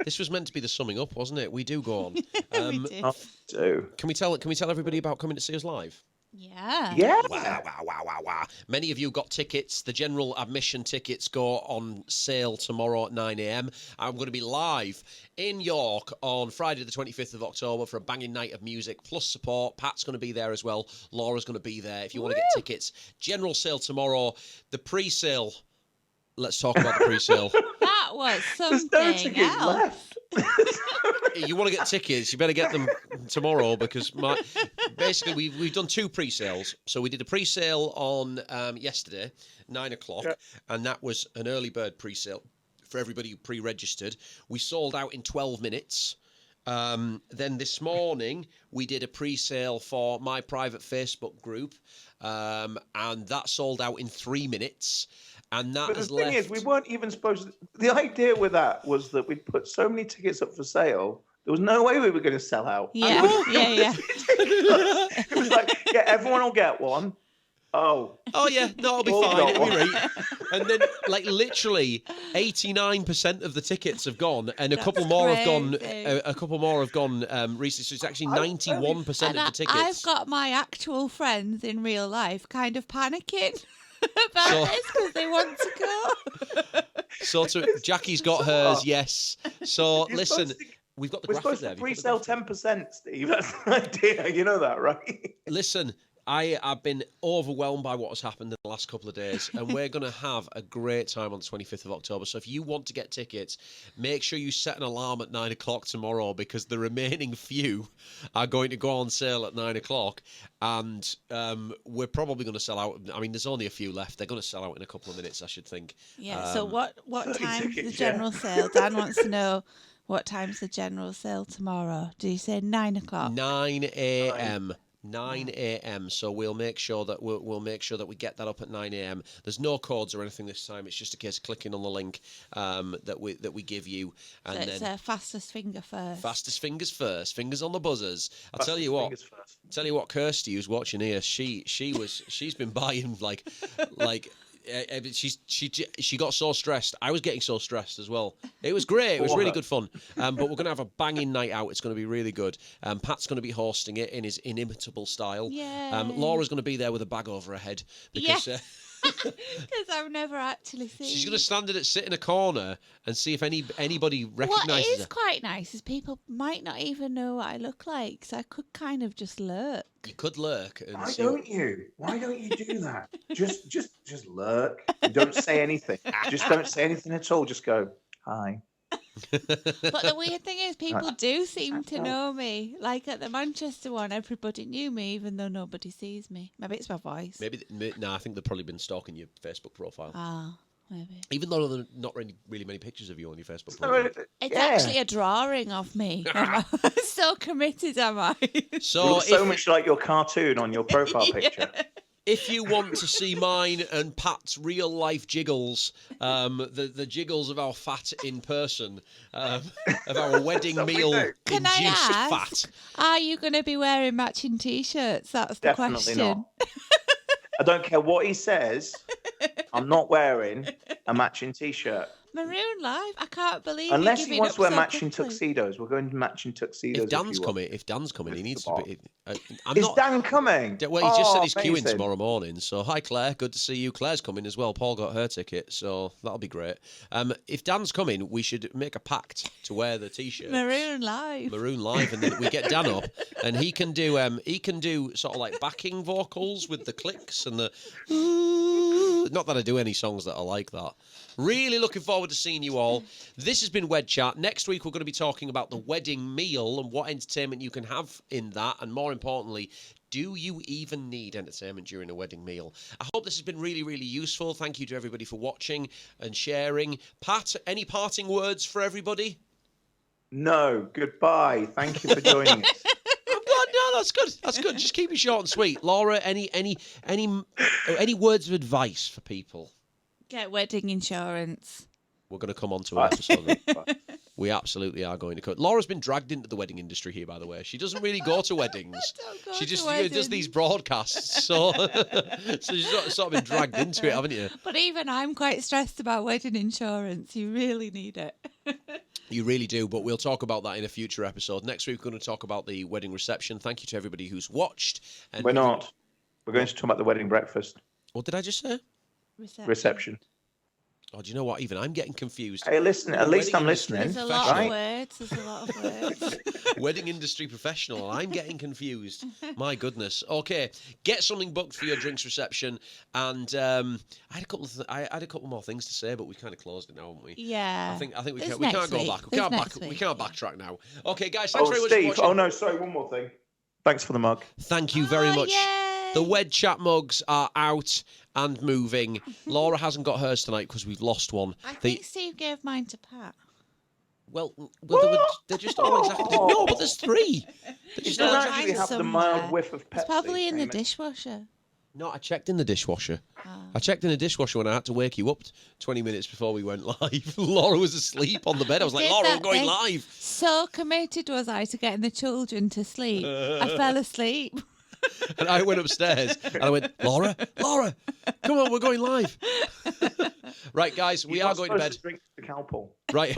this was meant to be the summing up, wasn't it? We do go on. We do. Can we tell everybody about coming to see us live? Yeah. Wow. Many of you got tickets. The general admission tickets go on sale tomorrow at 9 a.m. I'm going to be live in York on Friday the 25th of October for a banging night of music plus support. Pat's going to be there as well. Laura's going to be there. If you want to get tickets, general sale tomorrow. The pre-sale. Let's talk about the pre-sale. That was something There's no tickets left. You want to get tickets, you better get them tomorrow because basically we've done two pre-sales. So we did a pre-sale on yesterday, 9 o'clock, and that was an early bird pre-sale for everybody who pre-registered. We sold out in 12 minutes. Then this morning we did a pre-sale for my private Facebook group, and that sold out in 3 minutes. And that but the thing is, we weren't even supposed to. The idea with that was that we'd put so many tickets up for sale There was no way we were going to sell out. Yeah, yeah. It was like, yeah, everyone will get one. Oh yeah, no, it'll be fine. It'll be right. And then, like, literally, 89% of the tickets have gone, and a couple more have gone. A couple more have gone recently. So it's actually 91% of the tickets. I've got my actual friends in real life kind of panicking about this because they want to go. So Jackie's got hers. Yes. So listen. We've got the We're graphic supposed there. to pre-sell 10%, Steve. That's the idea. You know that, right? Listen, I've been overwhelmed by what has happened in the last couple of days, and we're going to have a great time on the 25th of October. So if you want to get tickets, make sure you set an alarm at 9 o'clock tomorrow, because the remaining few are going to go on sale at 9 o'clock, and we're probably going to sell out. I mean, there's only a few left. They're going to sell out in a couple of minutes, I should think. Yeah, so what time's tickets, the general sale? Dan wants to know what time's the general sale tomorrow. Do you say 9 o'clock? 9 a.m. 9 a.m. So we'll make sure that we get that up at 9 a.m. There's no codes or anything this time. It's just a case of clicking on the link that we give you, and so it's fastest finger first. Fastest fingers first. Fingers on the buzzers. I'll tell you what. Kirsty, who's watching here, she's been buying like. She got so stressed. I was getting so stressed as well. It was great. It was really good fun. But we're going to have a banging night out. It's going to be really good. Pat's going to be hosting it in his inimitable style. Laura's going to be there with a bag over her head because because I've never actually seen. she's going to sit in a corner and see if anybody recognises her. What is quite nice is people might not even know what I look like, so I could kind of just lurk. You could lurk. And Why don't you do that? Just lurk. Don't say anything. Just don't say anything at all. Just go, hi. But the weird thing is, people do seem to know me. Like at the Manchester one, everybody knew me, even though nobody sees me. Maybe it's my voice. No, I think they've probably been stalking your Facebook profile. Ah, maybe. Even though there are not really many pictures of you on your Facebook profile. It's actually a drawing of me. So committed am I? So much like your cartoon on your profile picture. If you want to see mine and Pat's real life jiggles, the jiggles of our fat in person, of our wedding meal Can I induced ask, fat. are you going to be wearing matching T-shirts? That's the Definitely question. not. I don't care what he says. I'm not wearing a matching T-shirt. Maroon Live? I can't believe Unless he wants to wear so matching quickly. tuxedos. We're going to matching tuxedos. If Dan's coming, he needs to be. Dan coming? Well, he just said he's amazing. queuing tomorrow morning. So hi, Claire. Good to see you. Claire's coming as well. Paul got her ticket, so that'll be great. If Dan's coming, we should make a pact to wear the T-shirt. Maroon Live, and then we get Dan up, and he can do sort of like backing vocals with the clicks and the. Not that I do any songs that are like that. Really looking forward to seeing you all. This has been Wed Chat. Next week, we're going to be talking about the wedding meal and what entertainment you can have in that. And more importantly, do you even need entertainment during a wedding meal? I hope this has been really, really useful. Thank you to everybody for watching and sharing. Pat, any parting words for everybody? No, goodbye. Thank you for joining us. No, that's good. That's good. Just keep it short and sweet. Laura, any words of advice for people? get wedding insurance. We're going to come on to an episode. We absolutely are going to cut. Laura's been dragged into the wedding industry here, by the way. She doesn't really go to weddings. She just does these broadcasts. So, so she's sort of been dragged into it, haven't you? But even I'm quite stressed about wedding insurance. You really need it. You really do, but we'll talk about that in a future episode. Next week, we're going to talk about the wedding reception. Thank you to everybody who's watched. And we're not. We're going to talk about the wedding breakfast. What did I just say? Reception. Oh, do you know what? Even I'm getting confused. Hey, listen. At least I'm listening. There's a lot of words. There's a lot of words. Wedding industry professional. I'm getting confused. My goodness. Okay, get something booked for your drinks reception. And I had a couple more things to say, but we kind of closed it now, haven't we? Yeah. I think we can't go back. We can't backtrack now. Okay, guys. Thanks very much Steve. for watching. Oh no, sorry. One more thing. Thanks for the mug. Thank you very much. Yay. The Wed Chat mugs are out and moving. Laura hasn't got hers tonight because we've lost one. I think Steve gave mine to Pat. Well, they're just all exactly... No, but there's three. It doesn't actually have the mild whiff of Pepsi. It's probably in the dishwasher. No, I checked in the dishwasher. Oh. I checked in the dishwasher when I had to wake you up 20 minutes before we went live. Laura was asleep on the bed. I was like, did Laura, that we're going thing. live. So committed was I to getting the children to sleep. I fell asleep. And I went upstairs and I went, Laura, come on, we're going live. Right, guys, we are going to bed. Drink the Calpol. Right.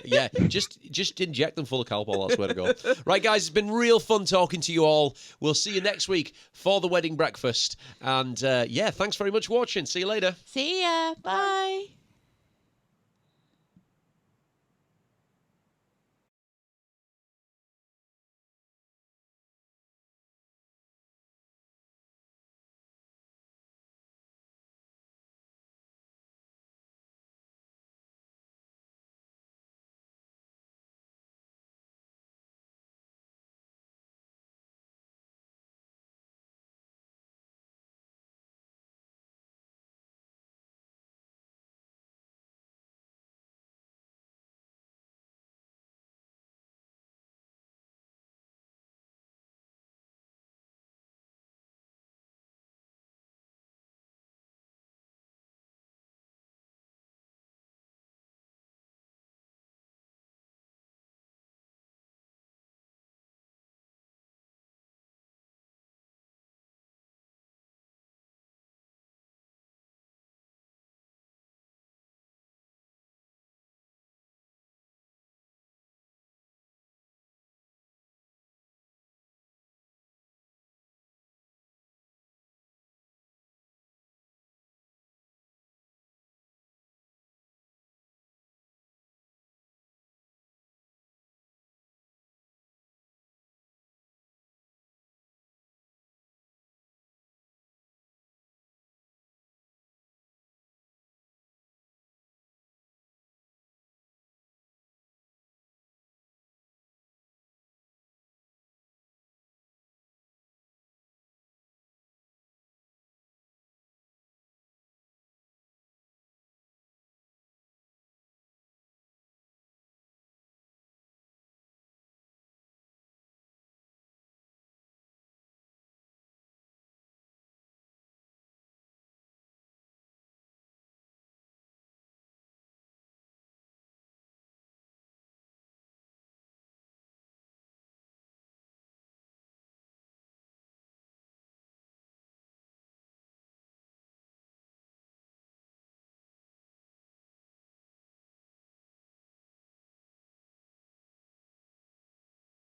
Yeah, just inject them full of Calpol, I swear to God. Right, guys, it's been real fun talking to you all. We'll see you next week for the wedding breakfast. And yeah, thanks very much for watching. See you later. See ya. Bye.